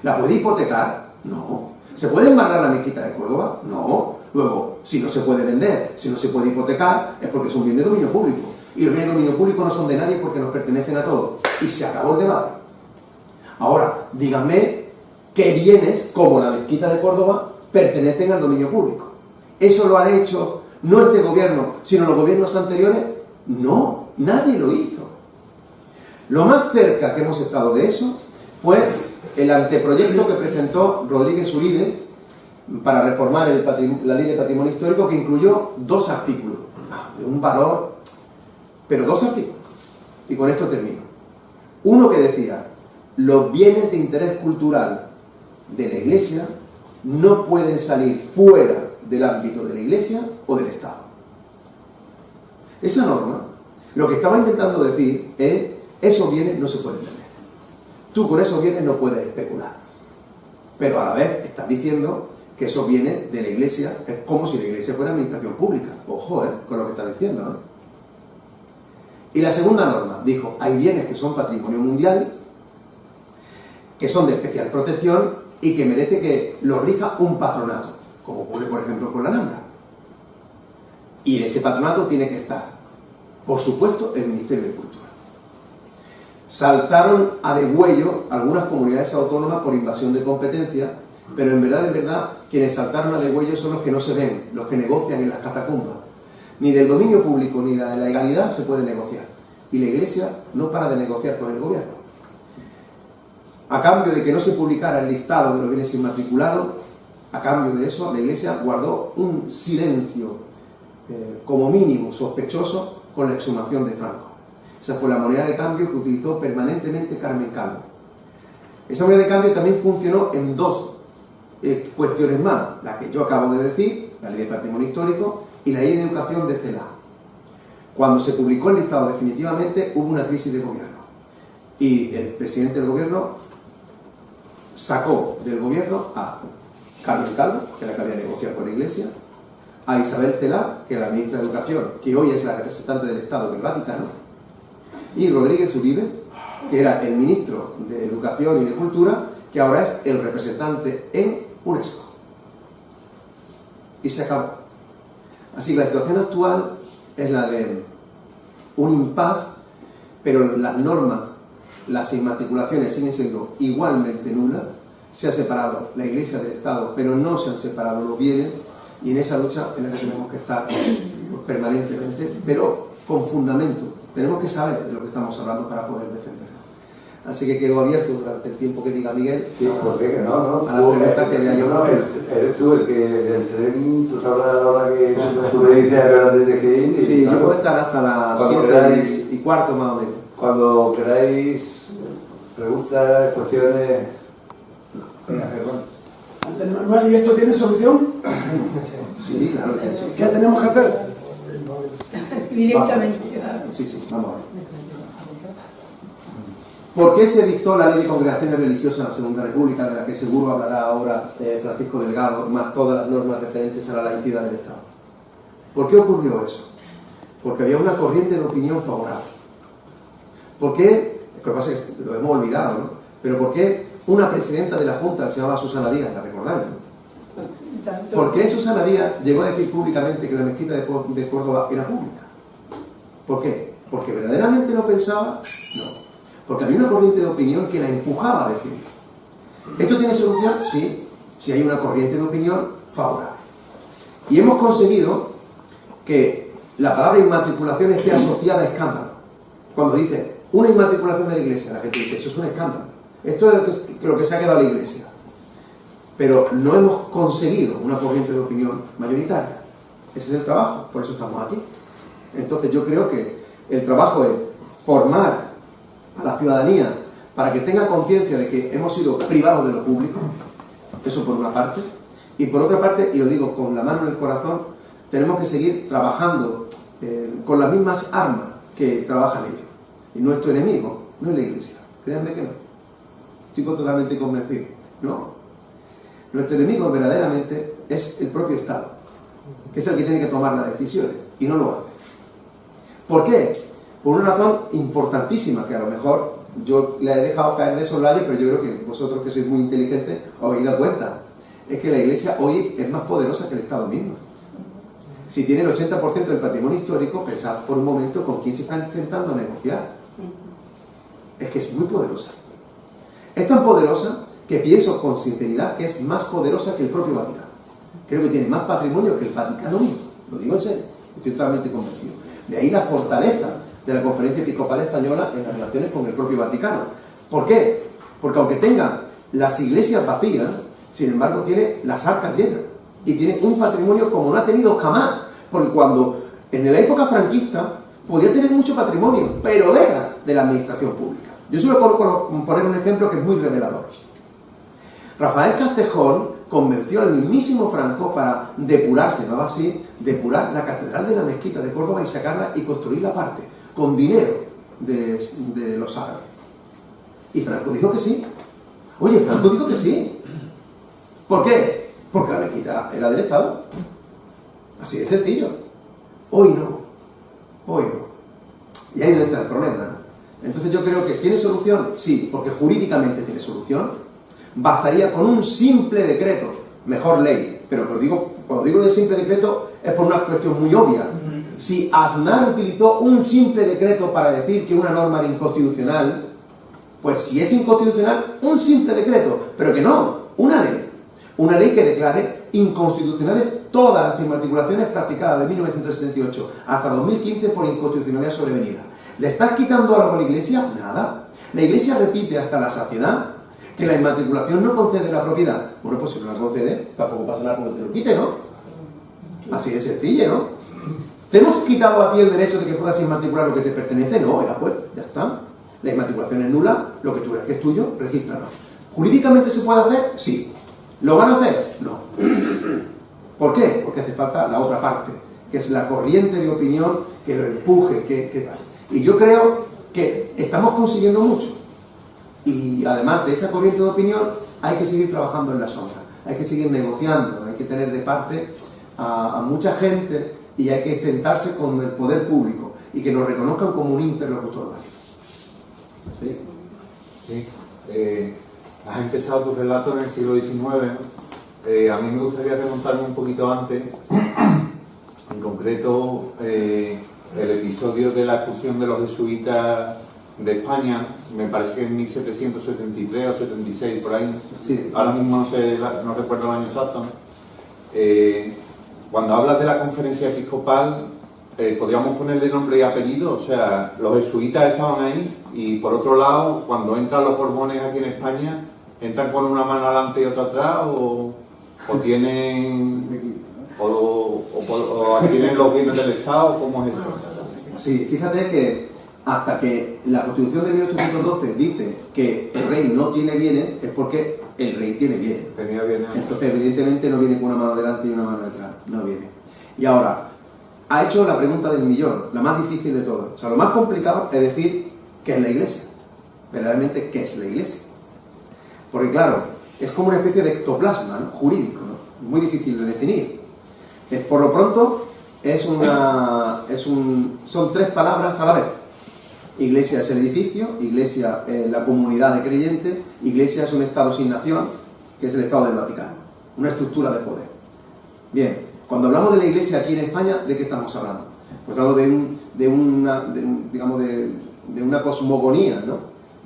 ¿La puede hipotecar? No. ¿Se puede embargar la mezquita de Córdoba? No. Luego, si no se puede vender, si no se puede hipotecar, es porque es un bien de dominio público. Y los bienes de dominio público no son de nadie porque nos pertenecen a todos. Y se acabó el debate. Ahora, díganme qué bienes, como la mezquita de Córdoba, pertenecen al dominio público. ¿Eso lo ha hecho no este gobierno, sino los gobiernos anteriores? No, nadie lo hizo. Lo más cerca que hemos estado de eso fue el anteproyecto que presentó Rodríguez Uribe para reformar la Ley de Patrimonio Histórico, que incluyó 2 artículos, de un valor, pero 2 artículos. Y con esto termino. Uno que decía: los bienes de interés cultural de la Iglesia no pueden salir fuera del ámbito de la Iglesia o del Estado. Esa norma, lo que estaba intentando decir es: esos bienes no se pueden tener. Tú con esos bienes no puedes especular. Pero a la vez estás diciendo que esos bienes de la Iglesia es como si la Iglesia fuera administración pública. Ojo, con lo que estás diciendo, ¿no? Y la segunda norma dijo: hay bienes que son patrimonio mundial, que son de especial protección y que merece que los rija un patronato, como ocurre por ejemplo con la Alhambra. Y en ese patronato tiene que estar, por supuesto, el Ministerio de Cultura. Saltaron a degüello algunas comunidades autónomas por invasión de competencia, pero en verdad, quienes saltaron a degüello son los que no se ven, los que negocian en las catacumbas. Ni del dominio público ni de la legalidad se puede negociar. Y la Iglesia no para de negociar con el gobierno. A cambio de que no se publicara el listado de los bienes inmatriculados, a cambio de eso, la Iglesia guardó un silencio, como mínimo sospechoso, con la exhumación de Franco. Esa fue la moneda de cambio que utilizó permanentemente Carmen Calvo. Esa moneda de cambio también funcionó en 2 cuestiones más: la que yo acabo de decir, la Ley de Patrimonio Histórico, y la Ley de Educación de CELA. Cuando se publicó el listado definitivamente, hubo una crisis de gobierno. Y el presidente del gobierno sacó del gobierno a Carmen Calvo, que era la que había negociado con la Iglesia, a Isabel Celaá, que era la ministra de Educación, que hoy es la representante del Estado en el Vaticano, y Rodríguez Uribe, que era el ministro de Educación y de Cultura, que ahora es el representante en UNESCO. Y se acabó. Así que la situación actual es la de un impasse, pero las normas, las inmatriculaciones siguen siendo igualmente nulas. Se ha separado la Iglesia del Estado, pero no se han separado los bienes, y en esa lucha en la que tenemos que estar permanentemente, pero con fundamento. Tenemos que saber de lo que estamos hablando para poder defenderlo. Así que quedo abierto durante el tiempo que diga Miguel. Sí, porque no. A la pregunta que vea yo. No, eres tú el que el tren, tú sabes a la hora que tú le dices a ver antes de que ir. Sí, yo puedo estar hasta las 7:15 más o menos. Cuando queráis preguntas, cuestiones. Venga, perdón. Manuel, ¿y esto tiene solución? Sí, claro que sí. ¿Qué tenemos que hacer? Directamente. Sí, vamos a ver. ¿Por qué se dictó la Ley de Congregaciones Religiosas en la Segunda República, de la que seguro hablará ahora Francisco Delgado, más todas las normas referentes a la laicidad del Estado? ¿Por qué ocurrió eso? Porque había una corriente de opinión favorable. ¿Por qué? Lo que pasa es que lo hemos olvidado, ¿no? Pero ¿por qué una presidenta de la Junta que se llamaba Susana Díaz, la recordáis, ¿no? ¿Por qué Susana Díaz llegó a decir públicamente que la mezquita de Córdoba era pública? ¿Por qué? ¿Porque verdaderamente lo pensaba? No. Porque había una corriente de opinión que la empujaba a decirlo. ¿Esto tiene solución? Sí, si hay una corriente de opinión favorable. Y hemos conseguido que la palabra inmatriculación esté asociada a escándalo. Cuando dice una inmatriculación de la Iglesia, la gente dice: eso es un escándalo. Esto es lo que se ha quedado la Iglesia. Pero no hemos conseguido una corriente de opinión mayoritaria. Ese es el trabajo, por eso estamos aquí. Entonces yo creo que el trabajo es formar a la ciudadanía para que tenga conciencia de que hemos sido privados de lo público. Eso por una parte. Y por otra parte, y lo digo con la mano en el corazón, tenemos que seguir trabajando con las mismas armas que trabajan ellos. Y nuestro enemigo no es la Iglesia, créanme que no. Estoy totalmente convencido. No. Nuestro enemigo verdaderamente es el propio Estado, que es el que tiene que tomar las decisiones, y no lo hace. ¿Por qué? Por una razón importantísima, que a lo mejor yo le he dejado caer de soslayo, pero yo creo que vosotros, que sois muy inteligentes, os habéis dado cuenta. Es que la Iglesia hoy es más poderosa que el Estado mismo. Si tiene el 80% del patrimonio histórico, pensad por un momento con quién se están sentando a negociar. Es que es muy poderosa. Es tan poderosa que pienso con sinceridad que es más poderosa que el propio Vaticano. Creo que tiene más patrimonio que el Vaticano mismo. Lo digo en serio, estoy totalmente convencido. De ahí la fortaleza de la Conferencia Episcopal Española en las relaciones con el propio Vaticano. ¿Por qué? Porque aunque tenga las iglesias vacías, sin embargo tiene las arcas llenas y tiene un patrimonio como no ha tenido jamás. Porque cuando en la época franquista podía tener mucho patrimonio, pero era de la administración pública. Yo suelo poner un ejemplo que es muy revelador. Rafael Castejón convenció al mismísimo Franco para depurar, se llamaba así, depurar la catedral de la Mezquita de Córdoba y sacarla y construirla aparte, con dinero de los árabes. Y Franco dijo que sí. Oye, Franco dijo que sí. ¿Por qué? Porque la Mezquita era del Estado. Así de sencillo. Hoy no. Hoy no. Y ahí no está el problema, ¿no? Entonces yo creo que ¿tiene solución? Sí, porque jurídicamente tiene solución. Bastaría con un simple decreto, mejor ley, pero cuando digo de simple decreto es por una cuestión muy obvia. Si Aznar utilizó un simple decreto para decir que una norma era inconstitucional, pues si es inconstitucional, un simple decreto, pero que no, una ley que declare inconstitucionales todas las inmatriculaciones practicadas de 1978 hasta 2015 por inconstitucionalidad sobrevenida. ¿Le estás quitando algo a la Iglesia? Nada. La Iglesia repite hasta la saciedad que la inmatriculación no concede la propiedad. Bueno, pues si no la concede, tampoco pasa nada porque te lo quite, ¿no? Así de sencillo, ¿no? ¿Te hemos quitado a ti el derecho de que puedas inmatricular lo que te pertenece? No, ya pues, ya está. La inmatriculación es nula, lo que tú crees que es tuyo, regístralo. ¿Jurídicamente se puede hacer? Sí. ¿Lo van a hacer? No. ¿Por qué? Porque hace falta la otra parte, que es la corriente de opinión que lo empuje, que tal. Y yo creo que estamos consiguiendo mucho. Y además de esa corriente de opinión, hay que seguir trabajando en la sombra, hay que seguir negociando, hay que tener de parte a mucha gente y hay que sentarse con el poder público y que nos reconozcan como un interlocutor válido. ¿Sí? Sí. Has empezado tu relato en el siglo XIX, ¿no? A mí me gustaría remontarme un poquito antes, en concreto el episodio de la expulsión de los jesuitas de España, me parece que en 1773 o 76, por ahí. Sí. Ahora mismo no recuerdo el año exacto. Cuando hablas de la conferencia episcopal, podríamos ponerle nombre y apellido, o sea, los jesuitas estaban ahí y por otro lado, cuando entran los Borbones aquí en España, ¿entran con una mano adelante y otra atrás o tienen tienen los bienes del Estado? ¿Cómo es eso? Sí, fíjate que hasta que la Constitución de 1812 dice que el rey no tiene bienes, es porque el rey tiene bienes. Tenía bienes. Entonces, evidentemente, no viene con una mano delante y una mano detrás. No viene. Y ahora, ha hecho la pregunta del millón, la más difícil de todas. O sea, lo más complicado es decir qué es la Iglesia. Verdaderamente, ¿qué es la Iglesia? Porque, claro, es como una especie de ectoplasma, ¿no? Jurídico, ¿no? Muy difícil de definir. Por lo pronto, son tres palabras a la vez. Iglesia es el edificio, Iglesia es la comunidad de creyentes, Iglesia es un Estado sin nación, que es el Estado del Vaticano, una estructura de poder. Bien, cuando hablamos de la Iglesia aquí en España, ¿de qué estamos hablando? Pues hablamos de una cosmogonía, ¿no?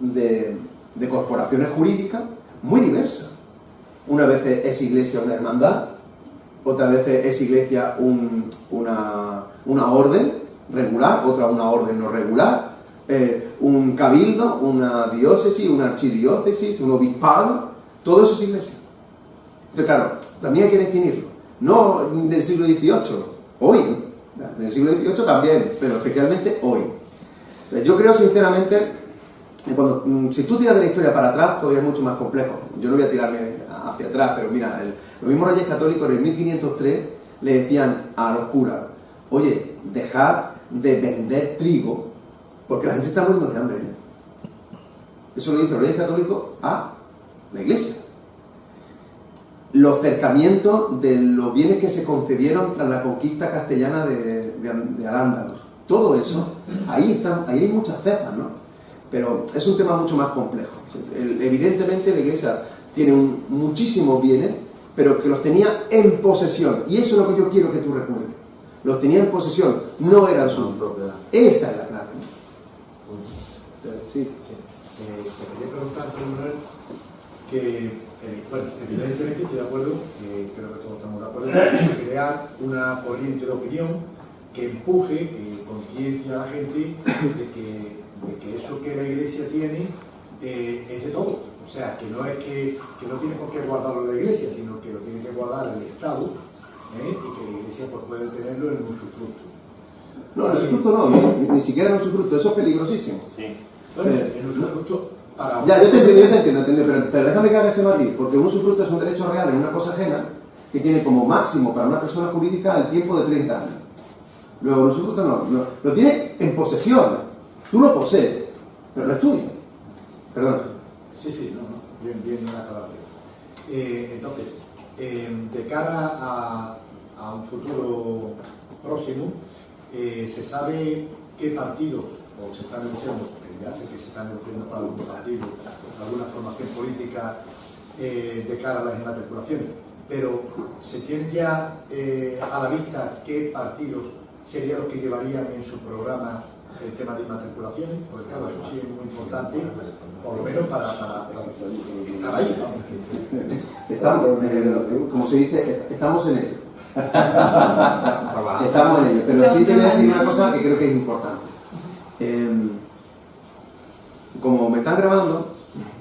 de corporaciones jurídicas muy diversas. Una vez es Iglesia una hermandad, otra vez es Iglesia una orden regular, otra una orden no regular, un cabildo, una diócesis, una archidiócesis, un obispado, todo eso es Iglesia. Entonces, claro, también hay que definirlo. No del siglo XVIII, hoy, ¿no? En el siglo XVIII también, pero especialmente hoy. Yo creo sinceramente que si tú tiras de la historia para atrás, todavía es mucho más complejo. Yo no voy a tirarme hacia atrás, pero mira, los mismos reyes católicos en el 1503 le decían a los curas: oye, dejad de vender trigo porque la gente está muriendo de hambre, ¿eh? Eso lo dicen los reyes católicos a la Iglesia. Los cercamientos de los bienes que se concedieron tras la conquista castellana de Al-Ándalus, todo eso, ahí hay muchas cepas, ¿no? Pero es un tema mucho más complejo. Evidentemente la Iglesia tiene muchísimos bienes, pero que los tenía en posesión, y eso es lo que yo quiero que tú recuerdes. Los tenía en posesión, no eran suyos. Esa es la clave. Sí. te quería preguntar, Manuel, que, bueno, evidentemente estoy de acuerdo, creo que todos estamos de acuerdo, en crear una corriente de opinión que empuje, que conciencia a la gente de que eso que la Iglesia tiene es de todo. O sea, que no es que no tiene por qué guardarlo la Iglesia, sino que lo tiene que guardar el Estado, y que la Iglesia pues, puede tenerlo en un usufructo. No, el usufructo no, ni siquiera en usufructo, eso es peligrosísimo. Sí. Bueno, en usufructo para... Ya, yo te entiendo, pero déjame que haga ese matiz, porque un usufructo es un derecho real en una cosa ajena que tiene como máximo para una persona jurídica el tiempo de 30 años. Luego el usufructo no, lo tiene en posesión, tú lo posees, pero no es tuyo. Perdón. Sí, no, bien una aclaración. Entonces, de cara a un futuro próximo, ¿se sabe qué partidos, o se están negociando, porque ya sé que se están negociando para algún partido, alguna formación política de cara a las inmatriculaciones, pero ¿se tiene ya a la vista qué partidos serían los que llevarían en su programa el tema de inmatriculaciones? Porque claro, eso sí es muy importante, por lo menos para estar ahí. Estamos, como se dice, estamos en ello. Estamos en ello, pero sí te voy a decir una cosa que creo que es importante. Como me están grabando,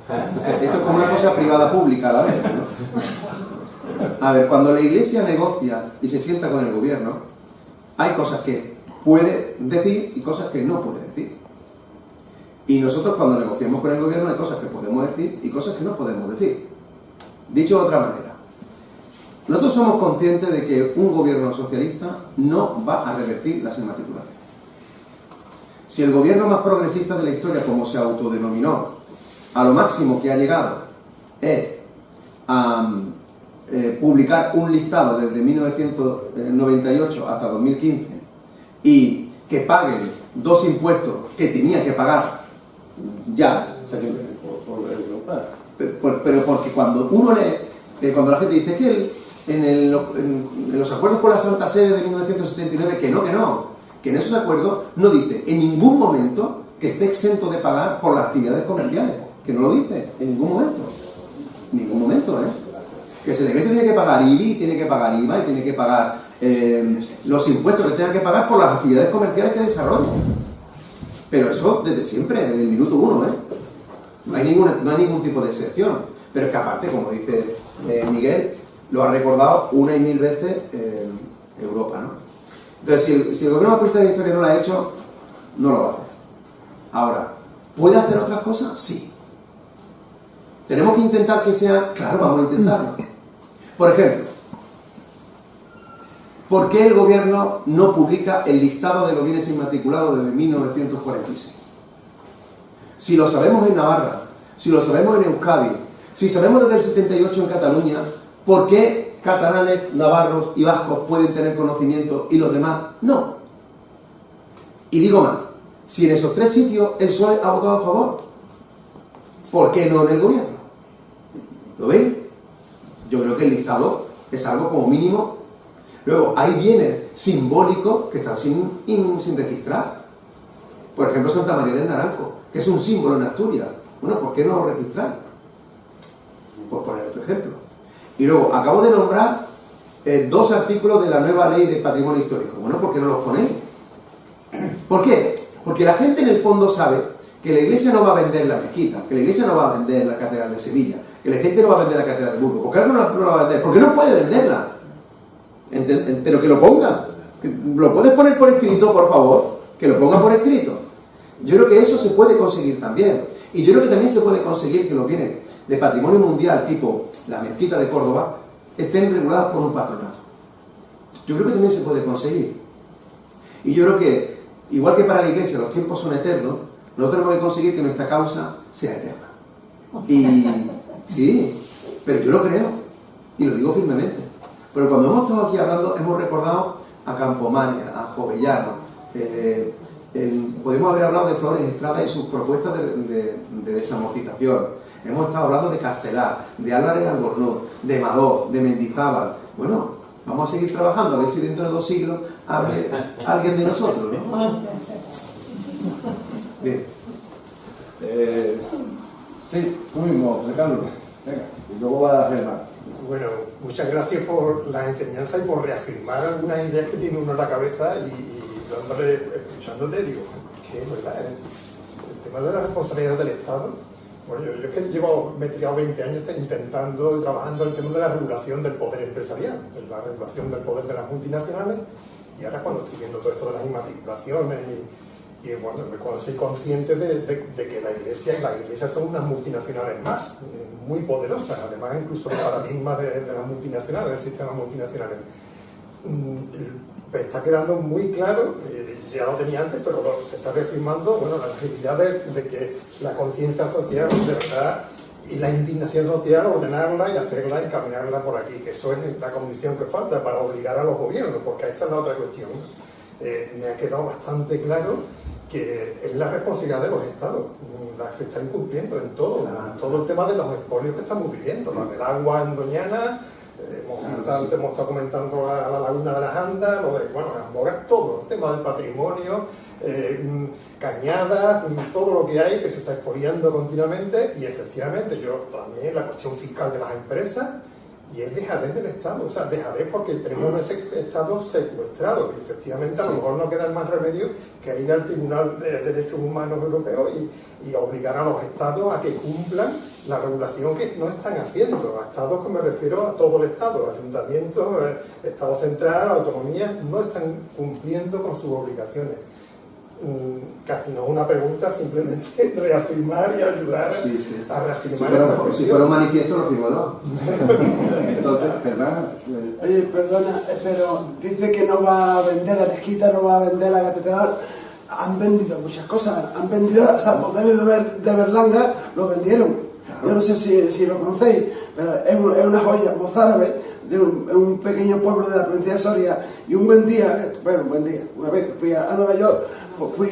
esto es como una cosa privada pública a la vez, ¿no? A ver, cuando la Iglesia negocia y se sienta con el gobierno, hay cosas que puede decir y cosas que no puede decir. Y nosotros cuando negociamos con el gobierno hay cosas que podemos decir y cosas que no podemos decir. Dicho de otra manera, nosotros somos conscientes de que un gobierno socialista no va a revertir las inmatriculaciones. Si el gobierno más progresista de la historia, como se autodenominó, a lo máximo que ha llegado es a publicar un listado desde 1998 hasta 2015 y que paguen 2 impuestos que tenía que pagar ya, o sea que, pero porque cuando uno cuando la gente dice que en los acuerdos con la Santa Sede de 1979 que en esos acuerdos no dice en ningún momento que esté exento de pagar por las actividades comerciales, que no lo dice en ningún momento, que si la Iglesia tiene que pagar IBI, tiene que pagar IVA y tiene que pagar los impuestos que tenga que pagar por las actividades comerciales que desarrolla. Pero eso desde siempre, desde el minuto 1, no hay ningún tipo de excepción. Pero es que aparte, como dice Miguel, lo ha recordado una y mil veces Europa, ¿no? Entonces, si el gobierno más de la historia no lo ha hecho, no lo va a hacer. Ahora, ¿puede hacer otras cosas? Sí. ¿Tenemos que intentar que sea? Claro, vamos a intentarlo. Por ejemplo, ¿por qué el gobierno no publica el listado de los bienes inmatriculados desde 1946? Si lo sabemos en Navarra, si lo sabemos en Euskadi, si sabemos desde el 78 en Cataluña, ¿por qué catalanes, navarros y vascos pueden tener conocimiento y los demás no? Y digo más, si en esos 3 sitios el PSOE ha votado a favor, ¿por qué no en el gobierno? ¿Lo ven? Yo creo que el listado es algo como mínimo. Luego, hay bienes simbólicos que están sin registrar. Por ejemplo, Santa María del Naranjo, que es un símbolo en Asturias. Bueno, ¿por qué no lo registrar? Por poner otro ejemplo. Y luego, acabo de nombrar 2 artículos de la nueva ley de patrimonio histórico. Bueno, ¿por qué no los ponéis? ¿Por qué? Porque la gente en el fondo sabe que la Iglesia no va a vender la mezquita, que la Iglesia no va a vender la Catedral de Sevilla, que la gente no va a vender la Catedral de Burgos. ¿Por qué no la va a vender? Porque no puede venderla. Pero que lo ponga. ¿Lo puedes poner por escrito, por favor? Que lo ponga por escrito. Yo creo que eso se puede conseguir también. Y yo creo que también se puede conseguir que los bienes de patrimonio mundial, tipo la mezquita de Córdoba, estén regulados por un patronato. Yo creo que también se puede conseguir. Y yo creo que, igual que para la Iglesia los tiempos son eternos, nosotros tenemos que conseguir que nuestra causa sea eterna. Y sí, pero yo lo creo. Y lo digo firmemente. Pero cuando hemos estado aquí hablando, hemos recordado a Campomania, a Jovellano, podemos haber hablado de Flores Estrada y sus propuestas de desamortización. Hemos estado hablando de Castelar, de Álvarez Albornoz, de Madoz, de Mendizábal. Bueno, vamos a seguir trabajando, a ver si dentro de 2 siglos hable alguien de nosotros, ¿no? Bien. Sí, tú mismo, Ricardo. Venga, y luego va a hacer más. Bueno, muchas gracias por la enseñanza y por reafirmar algunas ideas que tiene uno en la cabeza y dándole, escuchándote, digo, ¿qué es verdad? El tema de la responsabilidad del Estado. Bueno, yo es que me he tirado 20 años intentando y trabajando en el tema de la regulación del poder empresarial, de la regulación del poder de las multinacionales, y ahora cuando estoy viendo todo esto de las inmatriculaciones y bueno, cuando soy consciente de que la Iglesia y las iglesias son unas multinacionales más, muy poderosas, además incluso paradigmas de las multinacionales, del sistema multinacionales. Me está quedando muy claro, ya lo tenía antes, pero se está reafirmando, bueno, la necesidad de que la conciencia social, de verdad, y la indignación social, ordenarla y hacerla y caminarla por aquí, que eso es la condición que falta para obligar a los gobiernos, porque esa es la otra cuestión. Me ha quedado bastante claro que es la responsabilidad de los estados, la que está incumpliendo en todo el tema de los expolios que estamos viviendo, la del agua en Doñana, hemos estado comentando la laguna de las Andas, lo de, bueno, las Mogas, todo, el tema del patrimonio, cañadas, todo lo que hay que se está expoliando continuamente, y efectivamente yo también la cuestión fiscal de las empresas, y es dejadez del Estado, o sea, dejadez porque tenemos ese Estado secuestrado, y efectivamente a lo mejor no queda más remedio que ir al Tribunal de Derechos Humanos Europeo y obligar a los Estados a que cumplan la regulación que no están haciendo. A Estados, que me refiero a todo el Estado, ayuntamientos, Estado central, autonomías, no están cumpliendo con sus obligaciones. Casi no es una pregunta, simplemente reafirmar y ayudar a reafirmar esta cuestión. Si fuera un manifiesto, lo firmó, ¿no? Entonces, Germán. Oye, perdona, pero dice que no va a vender la mezquita, no va a vender la catedral. Han vendido muchas cosas, han vendido hasta el modelo de Berlanga, lo vendieron. Yo no sé si lo conocéis, pero es una joya mozárabe de un pequeño pueblo de la provincia de Soria. Y un buen día, una vez que fui a Nueva York, fui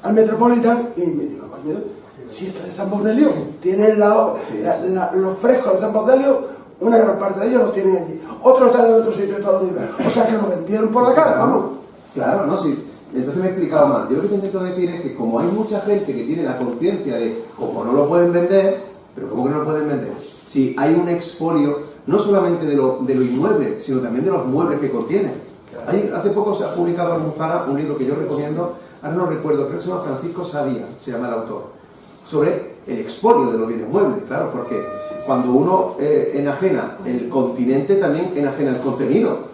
al Metropolitan y me digo, coño, si esto es de San Baudelaire, tiene al lado los frescos de San Baudelaire, una gran parte de ellos los tienen allí, otros están en otro sitio de Estados Unidos, o sea que lo vendieron por la cara, vamos. Claro, no, sí. Entonces me he explicado mal. Yo lo que te intento decir es que como hay mucha gente que tiene la conciencia de como no lo pueden vender, pero ¿cómo que no lo pueden vender? Si hay un expolio no solamente de lo inmueble, sino también de los muebles que contiene. Hace poco se ha publicado en Almuzara un libro que yo recomiendo, ahora no recuerdo, creo que se llama Francisco Sabía, se llama el autor, sobre el expolio de los bienes muebles, claro, porque cuando uno enajena el continente, también enajena el contenido.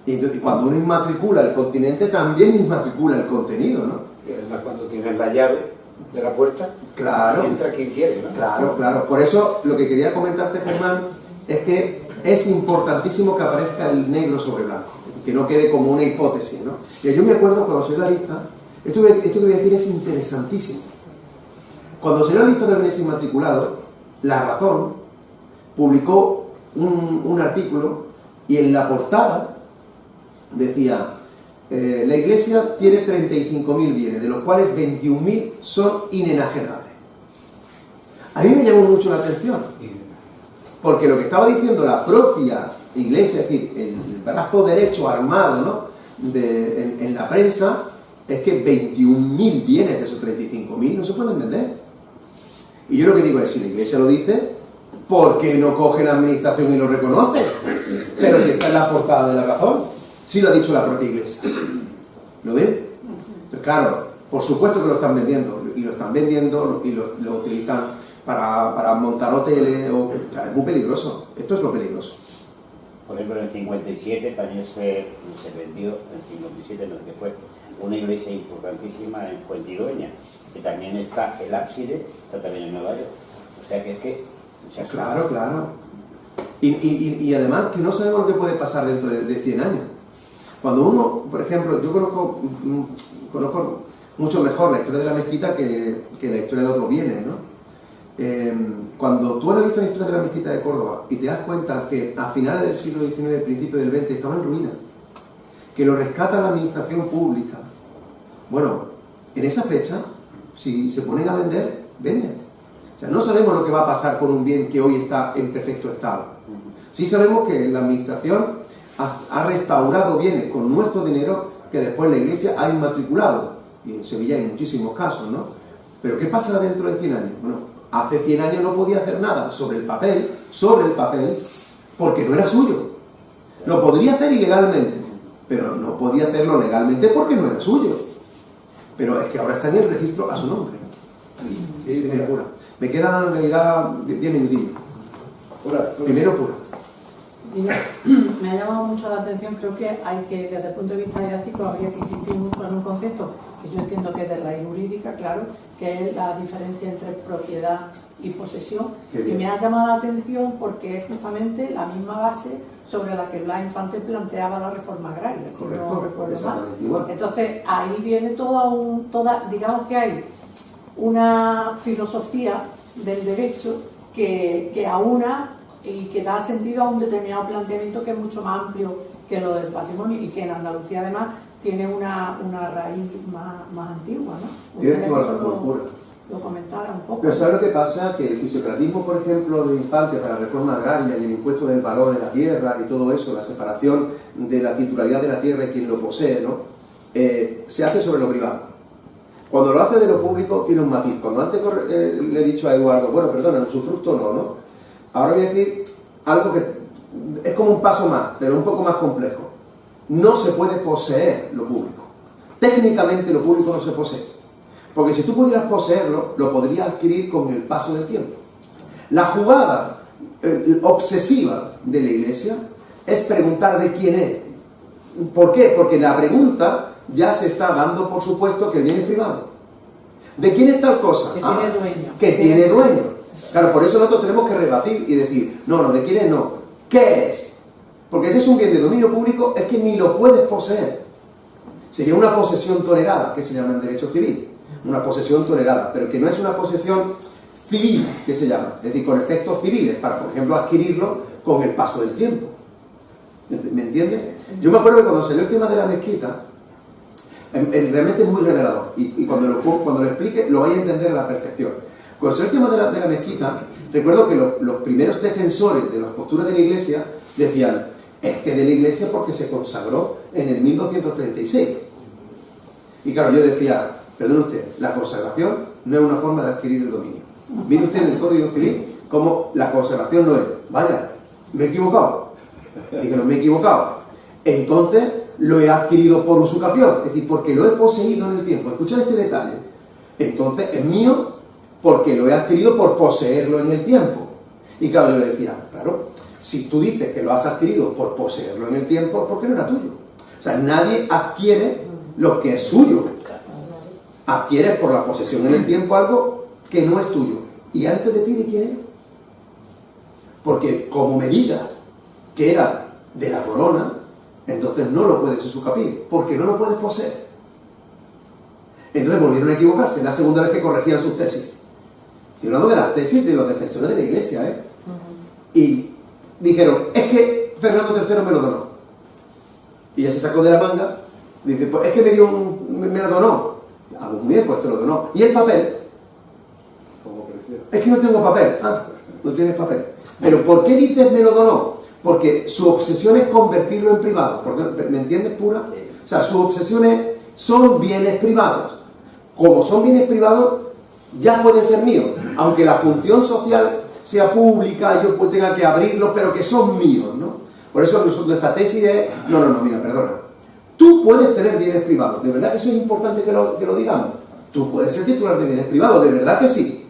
Y entonces, cuando uno inmatricula el continente, también inmatricula el contenido, ¿no? Y además cuando tienes la llave de la puerta, claro, entra quien quiere, ¿no? Claro. Por eso lo que quería comentarte, Germán, es que es importantísimo que aparezca el negro sobre blanco, que no quede como una hipótesis, ¿no? Y yo me acuerdo cuando salió la lista, esto que voy a decir es interesantísimo. Cuando salió la lista de bienes inmatriculados, La Razón publicó un artículo y en la portada decía, la Iglesia tiene 35.000 bienes, de los cuales 21.000 son inenajenables. A mí me llamó mucho la atención, porque lo que estaba diciendo la propia Iglesia, es decir, el brazo derecho armado, ¿no?, en la prensa, es que 21.000 bienes de esos 35.000 no se pueden vender. Y yo lo que digo es, si la Iglesia lo dice, ¿por qué no coge la administración y lo reconoce? Pero si está en la portada de La Razón. Sí lo ha dicho la propia Iglesia. ¿Lo ven? Pues claro, por supuesto que lo están vendiendo. Y lo están vendiendo y lo utilizan para montar hoteles. Claro, es muy peligroso. Esto es lo peligroso. Por ejemplo, en el 57 también se vendió, en el 57 no sé qué fue, una iglesia importantísima en Fuentidueña, que también está el ábside, está también en Nueva York. O sea que es que... Claro. Y además que no sabemos lo que puede pasar dentro de 100 años. Cuando uno, por ejemplo, yo conozco mucho mejor la historia de la mezquita que la historia de otros bienes, ¿no? Cuando tú analizas la historia de la mezquita de Córdoba y te das cuenta que a finales del siglo XIX, principio del XX, estaba en ruina, que lo rescata la administración pública, bueno, en esa fecha, si se ponen a vender, venden. O sea, no sabemos lo que va a pasar con un bien que hoy está en perfecto estado. Sí sabemos que la administración ha restaurado bienes con nuestro dinero que después la Iglesia ha inmatriculado. Y en Sevilla hay muchísimos casos, ¿no? Pero ¿qué pasa dentro de 100 años? Bueno, hace 100 años no podía hacer nada sobre el papel, porque no era suyo. Lo podría hacer ilegalmente, pero no podía hacerlo legalmente porque no era suyo. Pero es que ahora está en el registro a su nombre. Me quedan en realidad 10 minutillos. Primero pura. Me ha llamado mucho la atención, creo que hay que, desde el punto de vista didáctico, habría que insistir mucho en un concepto que yo entiendo que es de raíz jurídica, claro, que es la diferencia entre propiedad y posesión, y me ha llamado la atención porque es justamente la misma base sobre la que Blas Infante planteaba la reforma agraria, si no recuerdo mal. Entonces, ahí viene digamos que hay una filosofía del derecho que aúna y que da sentido a un determinado planteamiento que es mucho más amplio que lo del patrimonio y que en Andalucía además tiene una raíz más antigua, ¿no? Tienes toda la cultura. Lo comentara un poco. Pero ¿sabes lo que pasa? Que el fisiocratismo, por ejemplo, de Infante para la reforma agraria y el impuesto del valor de la tierra y todo eso, la separación de la titularidad de la tierra y quien lo posee, ¿no? Se hace sobre lo privado. Cuando lo hace de lo público tiene un matiz. Cuando antes le he dicho a Eduardo, bueno, perdona, en usufructo no. Ahora voy a decir algo que es como un paso más, pero un poco más complejo. No se puede poseer lo público. Técnicamente lo público no se posee. Porque si tú pudieras poseerlo, lo podrías adquirir con el paso del tiempo. La jugada obsesiva de la Iglesia es preguntar de quién es. ¿Por qué? Porque la pregunta ya se está dando por supuesto que el bien es privado. ¿De quién es tal cosa? Que tiene dueño. Que tiene dueño. Claro, por eso nosotros tenemos que rebatir y decir, no, ¿de quién es? No. ¿Qué es? Porque si es un bien de dominio público, es que ni lo puedes poseer. Sería una posesión tolerada, que se llama en derecho civil. Una posesión tolerada, pero que no es una posesión civil, que se llama. Es decir, con efectos civiles, para, por ejemplo, adquirirlo con el paso del tiempo. ¿Me entiendes? Yo me acuerdo que cuando salió el tema de la mezquita, realmente es muy revelador. Y cuando lo explique, lo vais a entender a la perfección. Cuando salió el tema de la mezquita, recuerdo que los primeros defensores de las posturas de la Iglesia decían, es que de la Iglesia porque se consagró en el 1236. Y claro, yo decía, perdone usted, la consagración no es una forma de adquirir el dominio. Mire usted en el Código Civil como la consagración no es. Vaya, me he equivocado. Y que no me he equivocado. Entonces lo he adquirido por usucapión, es decir, porque lo he poseído en el tiempo. Escuchad este detalle. Entonces es mío porque lo he adquirido por poseerlo en el tiempo. Y claro, yo le decía, claro, si tú dices que lo has adquirido por poseerlo en el tiempo, ¿por qué no era tuyo? O sea, nadie adquiere lo que es suyo. Adquieres por la posesión en el tiempo algo que no es tuyo. ¿Y antes de ti de quién es? Porque como me digas que era de la corona, entonces no lo puedes usucapir, porque no lo puedes poseer. Entonces volvieron a equivocarse, la segunda vez que corregían sus tesis. Estoy hablando de las tesis de los defensores de la Iglesia, ¿eh? Y dijeron, es que Fernando III me lo donó. Y ella se sacó de la manga, dice, pues es que me lo donó. Ah, muy bien, pues te lo donó. ¿Y el papel? Es que no tengo papel. Ah, no tienes papel. Pero ¿por qué dices me lo donó? Porque su obsesión es convertirlo en privado. ¿Me entiendes, pura? O sea, sus obsesiones son bienes privados. Como son bienes privados, ya pueden ser míos. Aunque la función social sea pública, yo pues tenga que abrirlos, pero que son míos, ¿no? Por eso nuestra tesis es, no, mira, perdona. Tú puedes tener bienes privados. ¿De verdad que eso es importante que lo digamos? Tú puedes ser titular de bienes privados, de verdad que sí.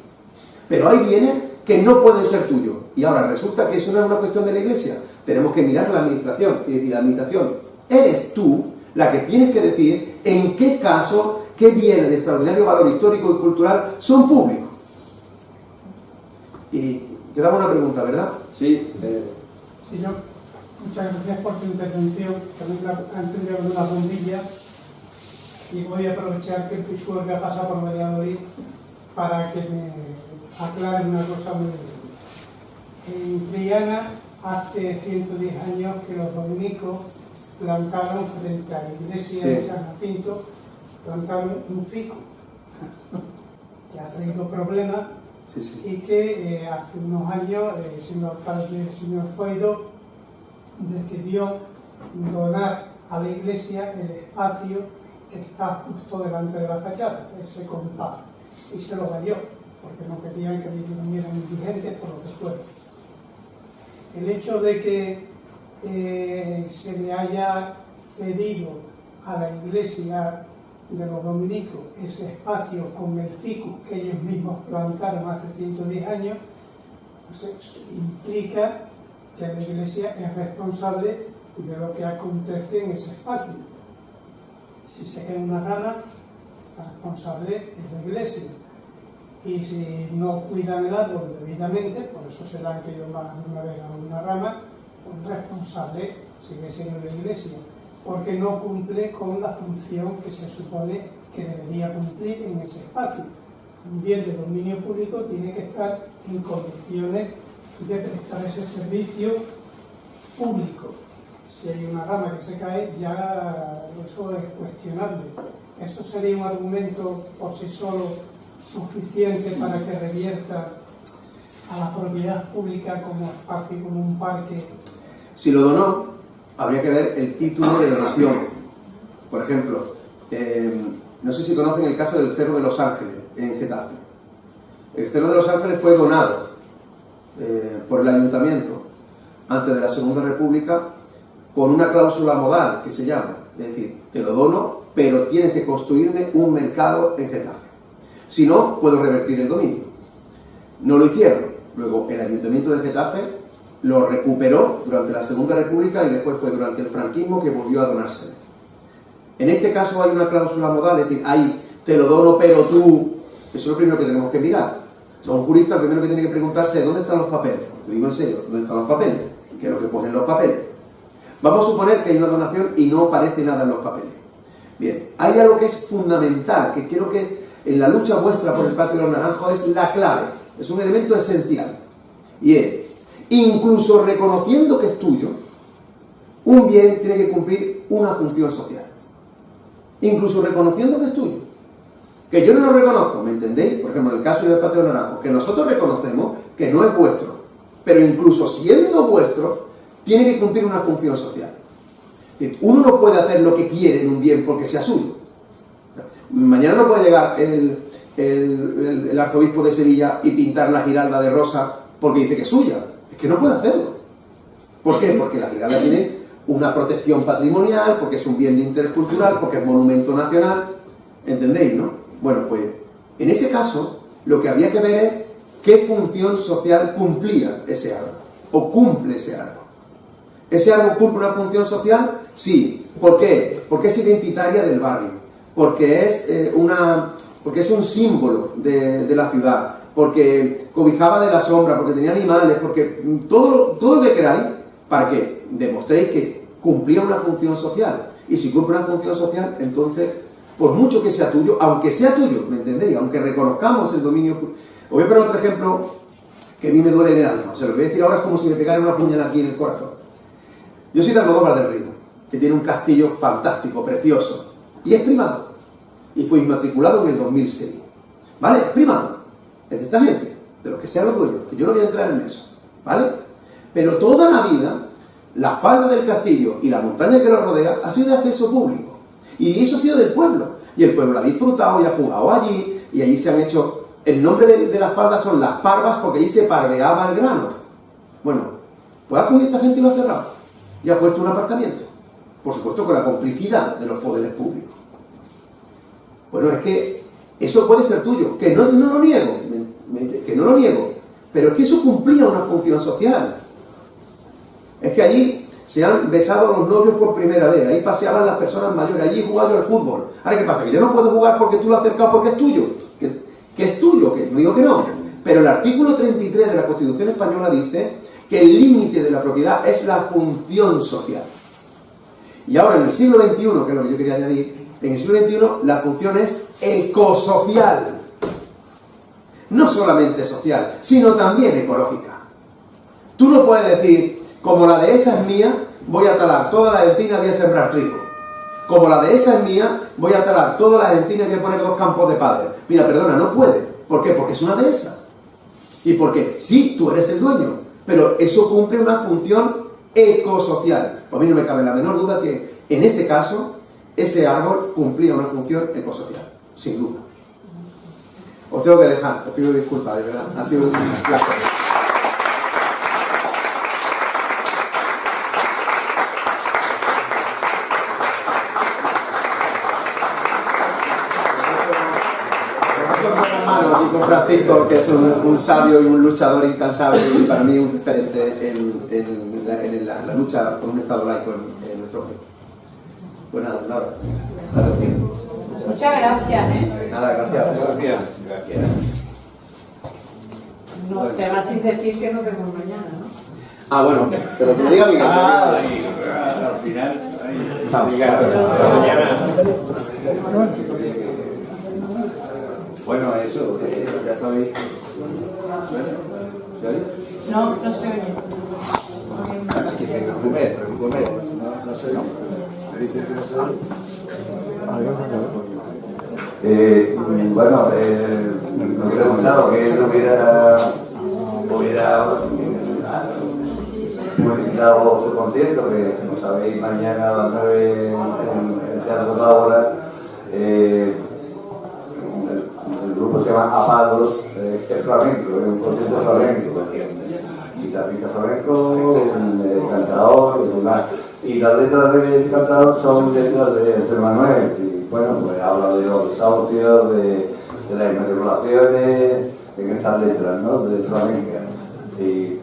Pero hay bienes que no pueden ser tuyos. Y ahora resulta que eso no es una cuestión de la Iglesia. Tenemos que mirar la administración. Y decir, la administración, eres tú la que tienes que decir en qué caso, qué bienes de extraordinario valor histórico y cultural son públicos. Y te daba una pregunta, ¿verdad? Sí. Señor, muchas gracias por su intervención. También ha encendido una bombilla y voy a aprovechar que el Pisuerga pasa por Valladolid para que me aclare una cosa muy bien. En Triana, hace 110 años que los dominicos plantaron frente a la iglesia de San Jacinto, plantaron un fico que ha traído problemas y que hace unos años el señor alcalde, el señor Zoido, decidió donar a la iglesia el espacio que está justo delante de la fachada, ese compás. y se lo valió, porque no querían que vinieran indigentes por lo que fuera. El hecho de que se le haya cedido a la Iglesia de los dominicos ese espacio con el ficus que ellos mismos plantaron hace 110 años, pues implica que la Iglesia es responsable de lo que acontece en ese espacio. Si se cae una rana, la responsable es la Iglesia. Y si no cuidan el árbol debidamente, por eso se le han caído más de una vez a una rama, pues el responsable sigue siendo la Iglesia, porque no cumple con la función que se supone que debería cumplir en ese espacio. Un bien de dominio público tiene que estar en condiciones de prestar ese servicio público. Si hay una rama que se cae, ya eso es cuestionable. Eso sería un argumento por sí solo suficiente para que revierta a la propiedad pública como espacio, como un parque. Si lo donó, habría que ver el título de donación. Por ejemplo, no sé si conocen el caso del Cerro de los Ángeles en Getafe. El Cerro de los Ángeles fue donado por el ayuntamiento antes de la Segunda República con una cláusula modal que se llama, es decir, te lo dono, pero tienes que construirme un mercado en Getafe. Si no, puedo revertir el dominio. No lo hicieron. Luego, el ayuntamiento de Getafe lo recuperó durante la Segunda República y después fue durante el franquismo que volvió a donárselo. En este caso hay una cláusula modal, es decir, ahí te lo dono, pero tú... Eso es lo primero que tenemos que mirar. Un jurista, lo primero que tiene que preguntarse es ¿dónde están los papeles? Te digo en serio, ¿dónde están los papeles? ¿Qué es lo que ponen los papeles? Vamos a suponer que hay una donación y no aparece nada en los papeles. Bien, hay algo que es fundamental, que quiero que en la lucha vuestra por el patio de los naranjos es la clave, es un elemento esencial. Y es, incluso reconociendo que es tuyo, un bien tiene que cumplir una función social. Incluso reconociendo que es tuyo. Que yo no lo reconozco, ¿me entendéis? Por ejemplo, en el caso del patio de los naranjos, que nosotros reconocemos que no es vuestro, pero incluso siendo vuestro, tiene que cumplir una función social. Uno no puede hacer lo que quiere en un bien porque sea suyo. Mañana no puede llegar el arzobispo de Sevilla y pintar la giralda de rosa porque dice que es suya. Es que no puede hacerlo. ¿Por qué? Porque la giralda tiene una protección patrimonial, porque es un bien de interés cultural, porque es monumento nacional. ¿Entendéis, no? Bueno, pues en ese caso lo que habría que ver es qué función social cumplía ese árbol o cumple ese árbol. ¿Ese árbol cumple una función social? Sí. ¿Por qué? Porque es identitaria del barrio. Porque es un símbolo de la ciudad, porque cobijaba de la sombra, porque tenía animales, porque todo lo que queráis, para que demostréis que cumplía una función social. Y si cumple una función social, entonces, por mucho que sea tuyo, aunque sea tuyo, ¿me entendéis? Aunque reconozcamos el dominio... Os voy a poner otro ejemplo que a mí me duele en el alma. O sea, lo que voy a decir ahora es como si me pegara una puñalada aquí en el corazón. Yo soy de Almodóvar del Río, que tiene un castillo fantástico, precioso, y es privado. Y fue inmatriculado en el 2006. ¿Vale? Es privado. Es de esta gente, de los que sean los dueños, que yo no voy a entrar en eso. ¿Vale? Pero toda la vida, la falda del castillo y la montaña que lo rodea ha sido de acceso público. Y eso ha sido del pueblo. Y el pueblo ha disfrutado y ha jugado allí, y allí se han hecho... El nombre de la falda son las parvas, porque allí se parveaba el grano. Bueno, pues ha cogido esta gente y lo ha cerrado. Y ha puesto un aparcamiento. Por supuesto con la complicidad de los poderes públicos. Bueno, es que eso puede ser tuyo, que no lo niego, que no lo niego, pero es que eso cumplía una función social. Es que allí se han besado los novios por primera vez, ahí paseaban las personas mayores, allí jugaba yo al fútbol. Ahora, ¿qué pasa? Que yo no puedo jugar porque tú lo has acercado porque es tuyo, que es tuyo, que digo que no. Pero el artículo 33 de la Constitución Española dice que el límite de la propiedad es la función social. Y ahora en el siglo XXI, que es lo que yo quería añadir, en el siglo XXI la función es ecosocial. No solamente social, sino también ecológica. Tú no puedes decir, como la dehesa es mía, voy a talar todas las encinas y voy a sembrar trigo. Como la dehesa es mía, voy a talar todas las encinas y voy a poner 2 campos de pádel. Mira, perdona, no puede. ¿Por qué? Porque es una dehesa. Y porque, sí, tú eres el dueño, pero eso cumple una función ecosocial. Pues a mí no me cabe la menor duda que, en ese caso, ese árbol cumplía una función ecosocial. Sin duda. Os tengo que dejar, os pido disculpas, de verdad. Ha sido un placer. Aquí con Francisco, que es un sabio y un luchador incansable y para mí un referente en la lucha por un Estado laico en nuestro país. Pues nada, Laura. Muchas gracias, Nada, gracias. Gracias. No, te vas sin decir que nos vemos mañana, ¿no? Ah, bueno, pero que lo diga Miguel. Al final. Chao. Bueno, eso, ya sabéis. ¿Se oye? No, no se oye. Comer, no se oye. ¿Me dicen que no se oye? Bueno, me hubiera gustado que él hubiera publicitado su concierto, que como sabéis mañana a las 9 en el Teatro de la Obra. El grupo se llama Apados, que es flamenco, es un concierto flamenco. Guitarrista flamenco, cantador y demás. Y las letras del cantador son letras de José Manuel. Y bueno, pues habla de los desahucios, de las manipulaciones en estas letras, ¿no? De flamenca. Y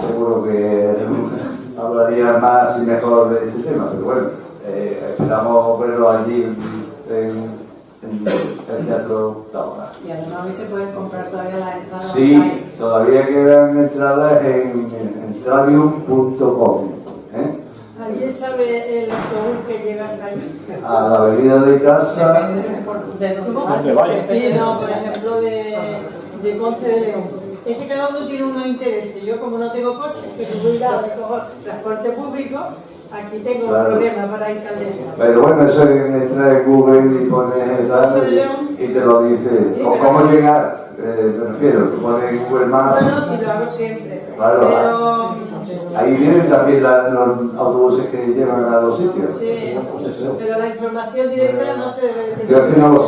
seguro que hablaría más y mejor de este tema, pero bueno, esperamos verlo allí en el Teatro Taona. Y además hoy se pueden comprar todavía las entradas. Sí, online. todavía quedan entradas en stradium.com. ¿Alguien sabe el autobús que llega hasta allí? A la avenida de casa. Depende de dónde vaya. Sí, no, por ejemplo, de Ponce de León. Es que cada uno tiene unos intereses. Yo, como no tengo coche, que soy jubilado de coger transporte público, aquí tengo un problema para ir Calderón. Pero bueno, eso entra en Google y pones el dato y te lo dice. Sí, ¿Cómo llegar? Me refiero, tú pones en Google Maps. No, si lo hago siempre. Claro, Pero ahí vienen también los autobuses que llevan a los sitios. sí, Pues eso. pero la información directa no se debe decir. Yo es que no lo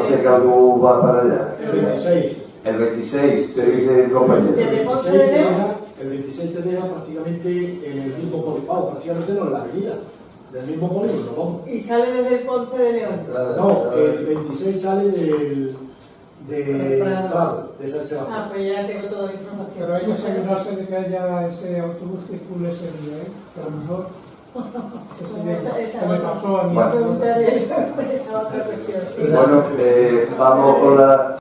sé qué autobús va para allá. El 26. El 26, te dice el compañero. Desde Ponce de León. El 26 te deja prácticamente en el mismo polígono, prácticamente no en la avenida, del mismo polígono, vamos. Y sale desde el Ponce de León. No, el 26 sale de Prado, de San Sebastián. Ah, pues ya tengo toda la información. Pero hay que asegurarse de que haya ese autobús circule ese día, ¿eh? A lo mejor. Esa me pasó a mí. Bueno. preguntaré esa otra cuestión. Sí. Bueno, vamos con la